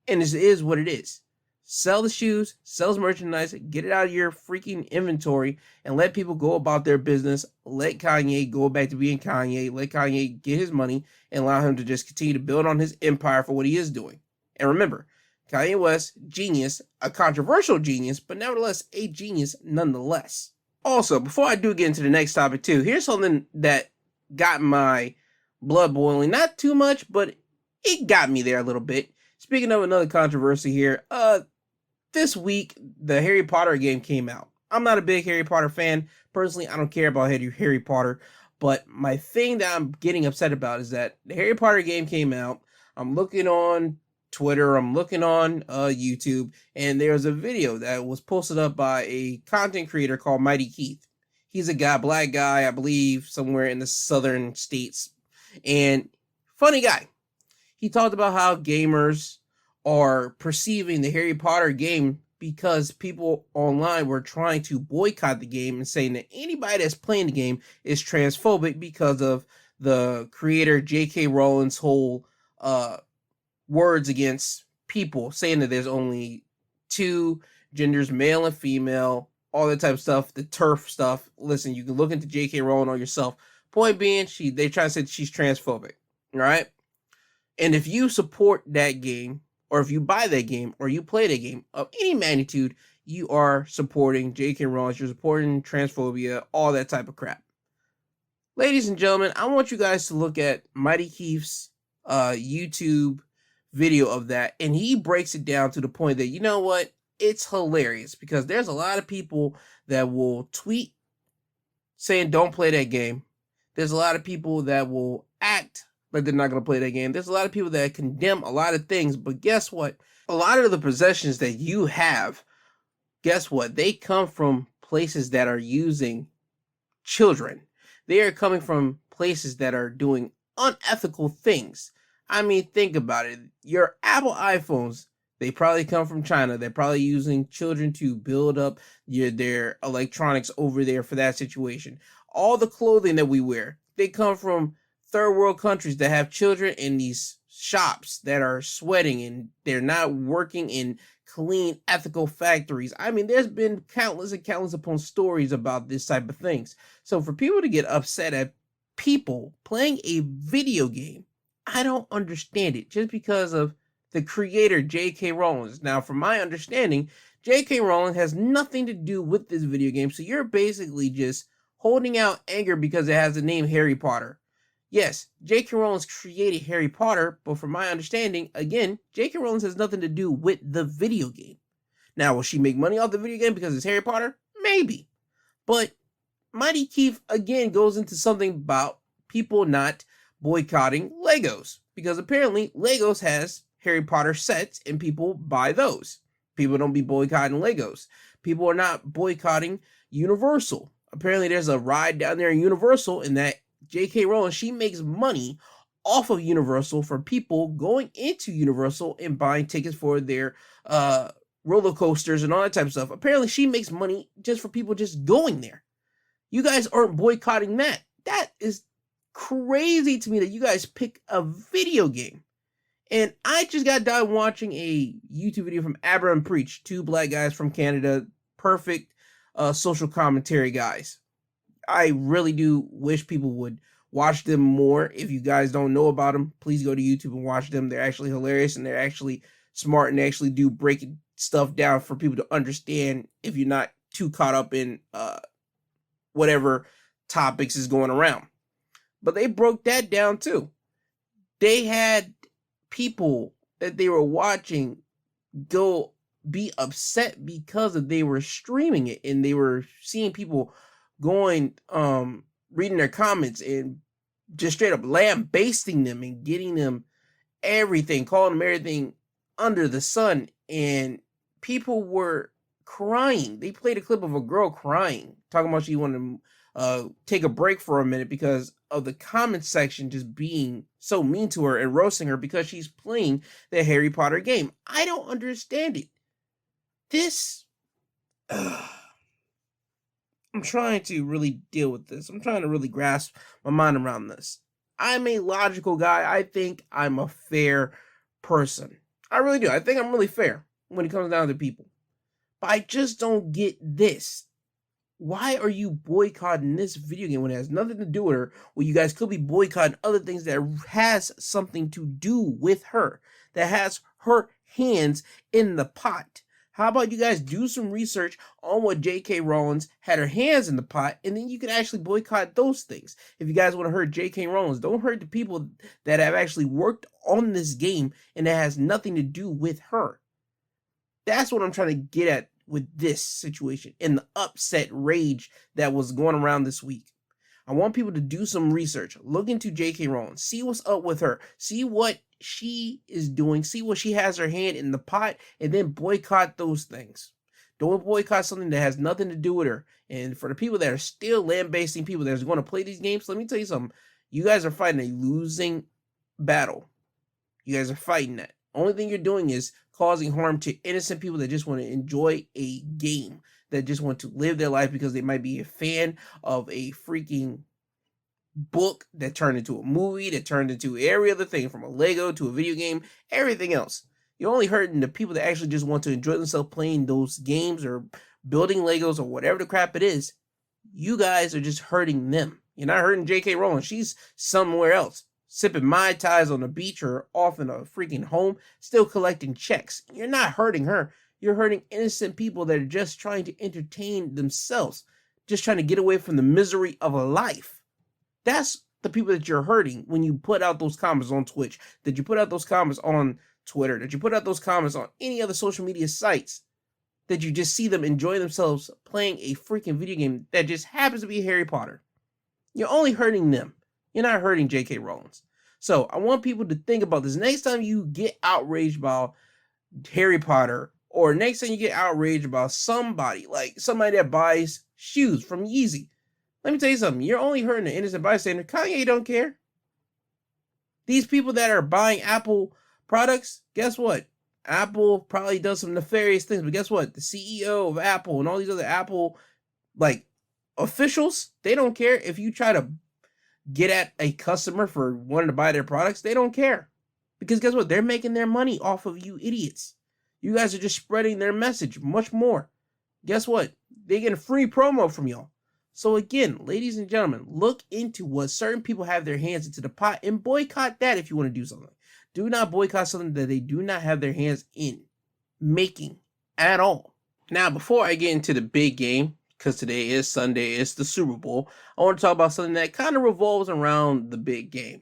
and this is what it is. Sell the shoes, sell his merchandise, get it out of your freaking inventory, and let people go about their business. Let Kanye go back to being Kanye. Let Kanye get his money and allow him to just continue to build on his empire for what he is doing. And remember, Kanye West, genius, a controversial genius, but nevertheless a genius nonetheless. Also, before I do get into the next topic too, here's something that got my blood boiling. Not too much, but it got me there a little bit. Speaking of another controversy here, this week the Harry Potter game came out. I'm not a big Harry Potter fan. Personally, I don't care about Harry Potter. But my thing that I'm getting upset about is that the Harry Potter game came out. I'm looking on Twitter, I'm looking on YouTube, and there's a video that was posted up by a content creator called Mighty Keith. He's a black guy, I believe, somewhere in the southern states, and funny guy. He talked about how gamers are perceiving the Harry Potter game because people online were trying to boycott the game and saying that anybody that's playing the game is transphobic because of the creator J.K. Rowling's whole words against people, saying that there's only two genders, male and female, all that type of stuff, the turf stuff. Listen, you can look into J.K. Rowling on yourself. Point being, they try to say she's transphobic, right? And if you support that game, or if you buy that game, or you play that game of any magnitude, you are supporting J.K. Rowling, you're supporting transphobia, all that type of crap. Ladies and gentlemen, I want you guys to look at Mighty Keith's YouTube video of that, and he breaks it down to the point that, you know what, it's hilarious, because there's a lot of people that will tweet saying don't play that game. There's a lot of people that will act like they're not going to play that game. There's a lot of people that condemn a lot of things, but guess what? A lot of the possessions that you have, guess what? They come from places that are using children. They are coming from places that are doing unethical things. I mean, think about it. Your Apple iPhones, they probably come from China. They're probably using children to build up their electronics over there for that situation. All the clothing that we wear, they come from third world countries that have children in these shops that are sweating, and they're not working in clean, ethical factories. I mean, there's been countless and countless upon stories about this type of things. So for people to get upset at people playing a video game, I don't understand it, just because of the creator, J.K. Rowling. Now, from my understanding, J.K. Rowling has nothing to do with this video game, so you're basically just holding out anger because it has the name Harry Potter. Yes, J.K. Rowling created Harry Potter, but from my understanding, again, J.K. Rowling has nothing to do with the video game. Now, will she make money off the video game because it's Harry Potter? Maybe. But Mighty Keith, again, goes into something about people not boycotting Legos, because apparently Legos has Harry Potter sets and people buy those. People don't be boycotting Legos. People are not boycotting Universal. Apparently there's a ride down there in Universal, and that J.K. Rowling, she makes money off of Universal for people going into Universal and buying tickets for their roller coasters and all that type of stuff. Apparently she makes money just for people just going there. You guys aren't boycotting that. That is crazy to me that you guys pick a video game. And I just got done watching a YouTube video from Abra and Preach, two black guys from Canada, perfect social commentary guys. I really do wish people would watch them more. If you guys don't know about them, please go to YouTube and watch them. They're actually hilarious, and they're actually smart, and they actually do break stuff down for people to understand if you're not too caught up in whatever topics is going around. But they broke that down too. They had people that they were watching go be upset because of they were streaming it, and they were seeing people going reading their comments and just straight up lambasting them and getting them everything, calling them everything under the sun, and people were crying. They played a clip of a girl crying, talking about she wanted to take a break for a minute because of the comment section just being so mean to her and roasting her because she's playing the Harry Potter game. I don't understand it. I'm trying to really deal with this. I'm trying to really grasp my mind around this. I'm a logical guy. I think I'm a fair person. I really do. I think I'm really fair when it comes down to people. But I just don't get this. Why are you boycotting this video game when it has nothing to do with her? Well, you guys could be boycotting other things that has something to do with her, that has her hands in the pot. How about you guys do some research on what J.K. Rowling had her hands in the pot, and then you can actually boycott those things. If you guys want to hurt J.K. Rowling, don't hurt the people that have actually worked on this game and that has nothing to do with her. That's what I'm trying to get at with this situation and the upset rage that was going around this week. I want people to do some research, look into J.K. Rowling, see what's up with her, see what she is doing, see what she has her hand in the pot, and then boycott those things. Don't boycott something that has nothing to do with her. And for the people that are still lambasting people that are going to play these games, let me tell you something. You guys are fighting a losing battle. You guys are fighting that. Only thing you're doing is causing harm to innocent people that just want to enjoy a game, that just want to live their life because they might be a fan of a freaking book that turned into a movie, that turned into every other thing, from a Lego to a video game, everything else. You're only hurting the people that actually just want to enjoy themselves playing those games or building Legos or whatever the crap it is. You guys are just hurting them. You're not hurting J.K. Rowling. She's somewhere else, sipping Mai Tais on the beach or off in a freaking home, still collecting checks. You're not hurting her. You're hurting innocent people that are just trying to entertain themselves, just trying to get away from the misery of a life. That's the people that you're hurting when you put out those comments on Twitch, that you put out those comments on Twitter, that you put out those comments on any other social media sites, that you just see them enjoy themselves playing a freaking video game that just happens to be Harry Potter. You're only hurting them. You're not hurting J.K. Rowling. So I want people to think about this. Next time you get outraged about Harry Potter, or next time you get outraged about somebody, like somebody that buys shoes from Yeezy, let me tell you something. You're only hurting the innocent bystander. Kanye don't care. These people that are buying Apple products, guess what? Apple probably does some nefarious things, but guess what? The CEO of Apple and all these other Apple officials, they don't care if you try to get at a customer for wanting to buy their products. They don't care, because guess what? They're making their money off of you idiots. You guys are just spreading their message much more. Guess what? They get a free promo from y'all. So again, ladies and gentlemen, look into what certain people have their hands into the pot and boycott that if you want to do something. Do not boycott something that they do not have their hands in making at all. Now, before I get into the big game, because today is Sunday, it's the Super Bowl, I want to talk about something that kind of revolves around the big game.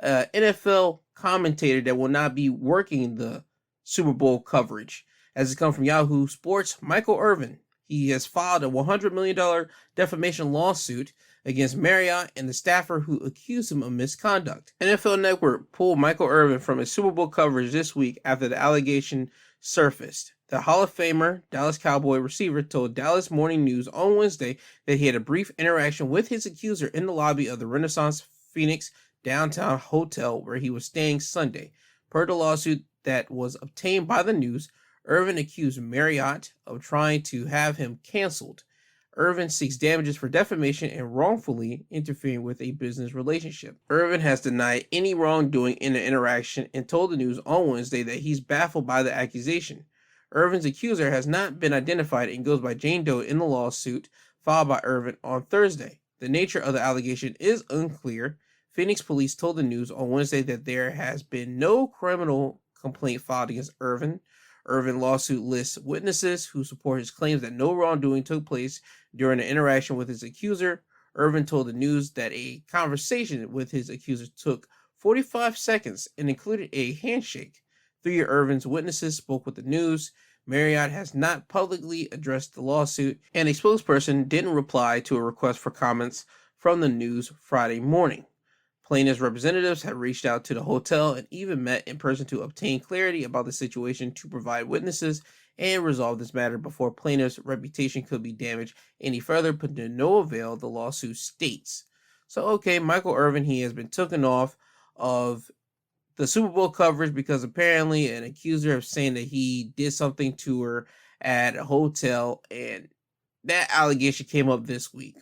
NFL commentator that will not be working the Super Bowl coverage, as it comes from Yahoo Sports, Michael Irvin. He has filed a $100 million defamation lawsuit against Marriott and the staffer who accused him of misconduct. NFL Network pulled Michael Irvin from his Super Bowl coverage this week after the allegation surfaced. The Hall of Famer, Dallas Cowboy receiver, told Dallas Morning News on Wednesday that he had a brief interaction with his accuser in the lobby of the Renaissance Phoenix downtown hotel where he was staying Sunday. Per the lawsuit that was obtained by the News, Irvin accused Marriott of trying to have him canceled. Irvin seeks damages for defamation and wrongfully interfering with a business relationship. Irvin has denied any wrongdoing in the interaction and told the News on Wednesday that he's baffled by the accusation. Irvin's accuser has not been identified and goes by Jane Doe in the lawsuit filed by Irvin on Thursday. The nature of the allegation is unclear. Phoenix police told the News on Wednesday that there has been no criminal complaint filed against Irvin. Irvin lawsuit lists witnesses who support his claims that no wrongdoing took place during the interaction with his accuser. Irvin told the News that a conversation with his accuser took 45 seconds and included a handshake. 3 of Irvin's witnesses spoke with the News. Marriott has not publicly addressed the lawsuit, and a spokesperson didn't reply to a request for comments from the News Friday morning. Plaintiff's representatives have reached out to the hotel and even met in person to obtain clarity about the situation to provide witnesses and resolve this matter before plaintiff's reputation could be damaged any further, but to no avail, the lawsuit states. So, okay, Michael Irvin, he has been taken off of the Super Bowl coverage because apparently an accuser of saying that he did something to her at a hotel, and that allegation came up this week.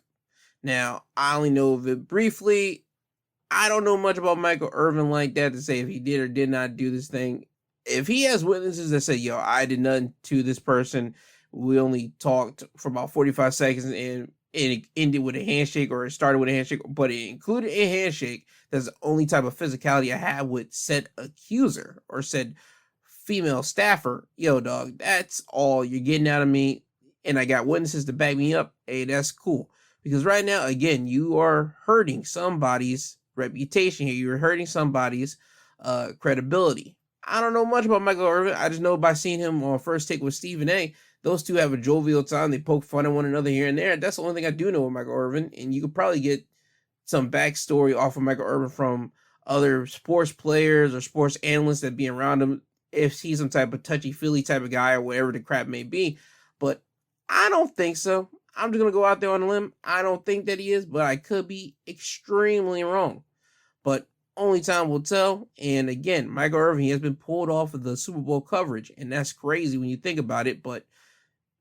Now, I only know of it briefly. I don't know much about Michael Irvin like that to say if he did or did not do this thing. If he has witnesses that say, yo, I did nothing to this person, we only talked for about 45 seconds and it ended with a handshake, or it started with a handshake, but it included a handshake, that's the only type of physicality I have with said accuser or said female staffer. Yo, dog, that's all you're getting out of me, and I got witnesses to back me up. Hey, that's cool. Because right now, again, you are hurting somebody's reputation here. You're hurting somebody's credibility. I don't know much about Michael Irvin. I just know by seeing him on First Take with Stephen A. Those two have a jovial time. They poke fun at one another here and there. That's the only thing I do know of Michael Irvin. And you could probably get some backstory off of Michael Irvin from other sports players or sports analysts that be around him, if he's some type of touchy-feely type of guy or whatever the crap may be. But I don't think so. I'm just going to go out there on a limb. I don't think that he is, but I could be extremely wrong. But only time will tell. And again, Michael Irvin, he has been pulled off of the Super Bowl coverage, and that's crazy when you think about it. But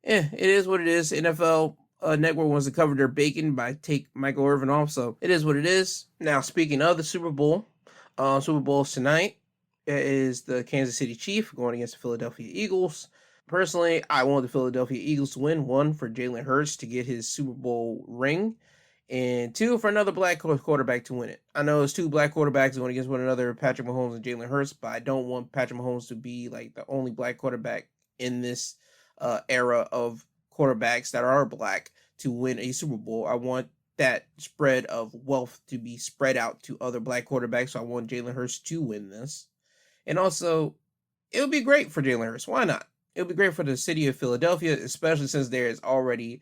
it is what it is. NFL Network wants to cover their bacon by take Michael Irvin off, so it is what it is. Now, speaking of the Super Bowl, Super Bowl's tonight. It is the Kansas City Chiefs going against the Philadelphia Eagles. Personally, I want the Philadelphia Eagles to win. 1, for Jalen Hurts to get his Super Bowl ring, and 2, for another black quarterback to win it. I know it's 2 black quarterbacks going against one another, Patrick Mahomes and Jalen Hurts, but I don't want Patrick Mahomes to be like the only black quarterback in this era of quarterbacks that are black to win a Super Bowl. I want that spread of wealth to be spread out to other black quarterbacks, so I want Jalen Hurts to win this. And also, it would be great for Jalen Hurts. Why not? It would be great for the city of Philadelphia, especially since there has already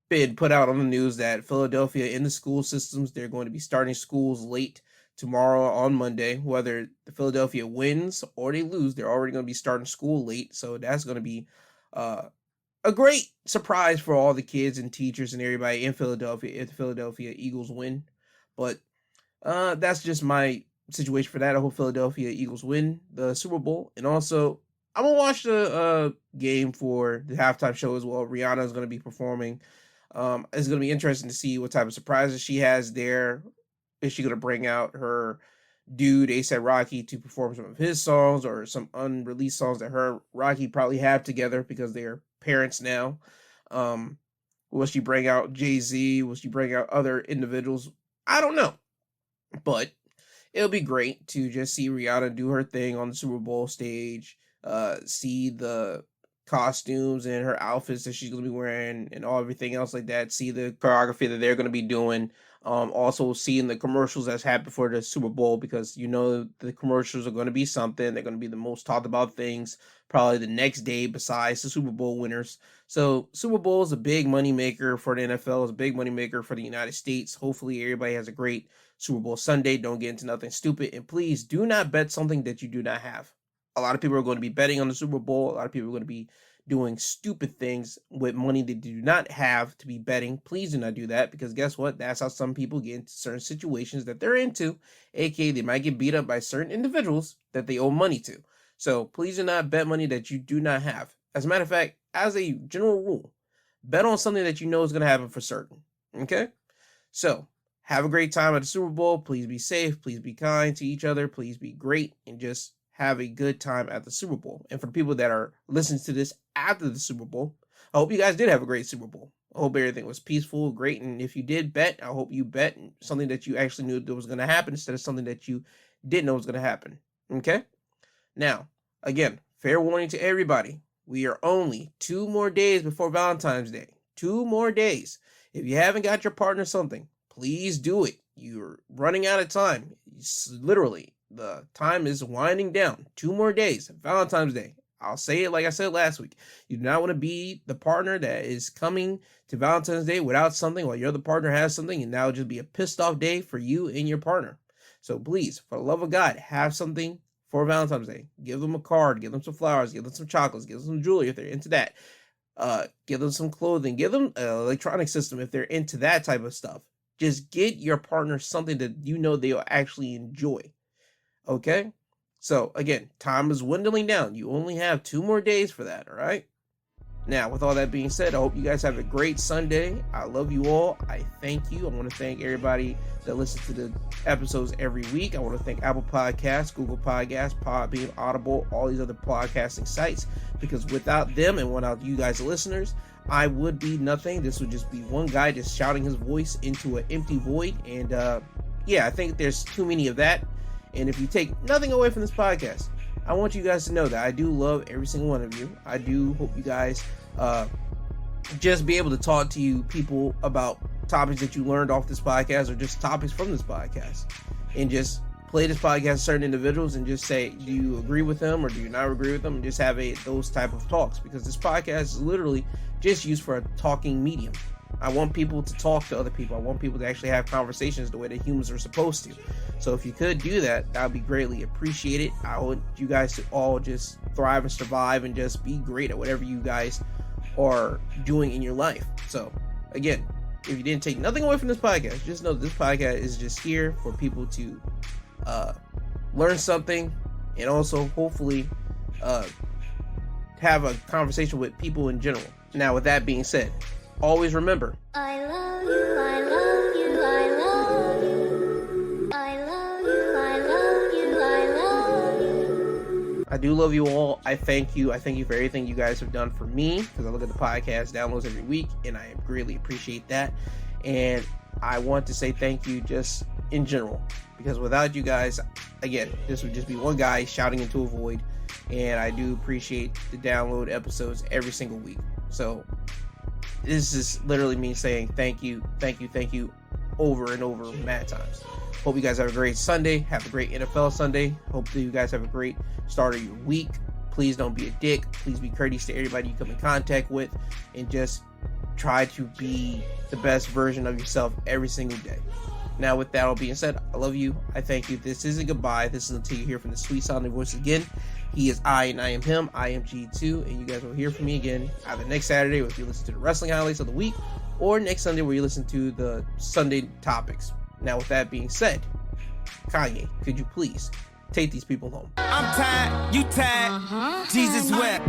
been put out on the news that Philadelphia, in the school systems, they're going to be starting schools late tomorrow on Monday. Whether the Philadelphia wins or they lose, they're already going to be starting school late. So that's going to be a great surprise for all the kids and teachers and everybody in Philadelphia if the Philadelphia Eagles win. But that's just my situation for that. I hope Philadelphia Eagles win the Super Bowl. And also, I'm going to watch the game for the halftime show as well. Rihanna is going to be performing. It's going to be interesting to see what type of surprises she has there. Is she going to bring out her dude, A$AP Rocky, to perform some of his songs or some unreleased songs that her Rocky probably have together because they're parents now? Will she bring out Jay-Z? Will she bring out other individuals? I don't know. But it'll be great to just see Rihanna do her thing on the Super Bowl stage, see the costumes and her outfits that she's going to be wearing and everything else like that, see the choreography that they're going to be doing, also seeing the commercials that's happened for the Super Bowl, because you know the commercials are going to be something. They're going to be the most talked about things probably the next day besides the Super Bowl winners. So Super Bowl is a big money maker for the NFL, it's a big money maker for the United States. Hopefully everybody has a great Super Bowl Sunday. Don't get into nothing stupid, and please do not bet something that you do not have. A lot of people are going to be betting on the Super Bowl. A lot of people are going to be doing stupid things with money they do not have to be betting. Please do not do that, because guess what? That's how some people get into certain situations that they're into, aka they might get beat up by certain individuals that they owe money to. So please do not bet money that you do not have. As a matter of fact, as a general rule, bet on something that you know is going to happen for certain. Okay? So have a great time at the Super Bowl. Please be safe. Please be kind to each other. Please be great, and just have a good time at the Super Bowl. And for the people that are listening to this after the Super Bowl, I hope you guys did have a great Super Bowl. I hope everything was peaceful, great. And if you did bet, I hope you bet something that you actually knew that was going to happen instead of something that you didn't know was going to happen. Okay? Now, again, fair warning to everybody. We are only 2 more days before Valentine's Day. 2 more days. If you haven't got your partner something, please do it. You're running out of time. It's literally, the time is winding down. 2 more days. Valentine's Day. I'll say it like I said last week. You do not want to be the partner that is coming to Valentine's Day without something, while your other partner has something, and that would just be a pissed off day for you and your partner. So please, for the love of God, have something for Valentine's Day. Give them a card, give them some flowers, give them some chocolates, give them some jewelry if they're into that. Give them some clothing, give them an electronic system if they're into that type of stuff. Just get your partner something that you know they'll actually enjoy. Okay? So again, time is dwindling down. You only have 2 more days for that, all right? Now, with all that being said, I hope you guys have a great Sunday. I love you all. I thank you. I want to thank everybody that listens to the episodes every week. I want to thank Apple Podcasts, Google Podcasts, Podbean, Audible, all these other podcasting sites, because without them and without you guys, the listeners, I would be nothing. This would just be one guy just shouting his voice into an empty void. And yeah, I think there's too many of that. And if you take nothing away from this podcast, I want you guys to know that I do love every single one of you. I do hope you guys just be able to talk to you people about topics that you learned off this podcast, or just topics from this podcast, and just play this podcast to certain individuals and just say, do you agree with them or do you not agree with them? And just have those type of talks, because this podcast is literally just used for a talking medium. I want people to talk to other people. I want people to actually have conversations the way that humans are supposed to. So if you could do that, that would be greatly appreciated. I want you guys to all just thrive and survive and just be great at whatever you guys are doing in your life. So again, if you didn't take nothing away from this podcast, just know that this podcast is just here for people to learn something, and also hopefully have a conversation with people in general. Now, with that being said, always remember, I love you, I love you, I love you. I love you, I love you, I love you. I do love you all. I thank you. I thank you for everything you guys have done for me, because I look at the podcast downloads every week, and I greatly appreciate that. And I want to say thank you just in general, because without you guys, again, this would just be one guy shouting into a void. And I do appreciate the download episodes every single week. So this is literally me saying thank you over and over mad times. Hope you guys have a great Sunday. Have a great NFL Sunday. Hope that you guys have a great start of your week. Please don't be a dick. Please be courteous to everybody you come in contact with, and just try to be the best version of yourself every single day. Now, with that all being said, I love you. I thank you. This isn't goodbye. This is until you hear from the sweet sounding voice again. He is I, and I am him. I am G2, and you guys will hear from me again either next Saturday, if you listen to the wrestling highlights of the week, or next Sunday, where you listen to the Sunday topics. Now, with that being said, Kanye, could you please take these people home? I'm tired, you tired, Jesus wept.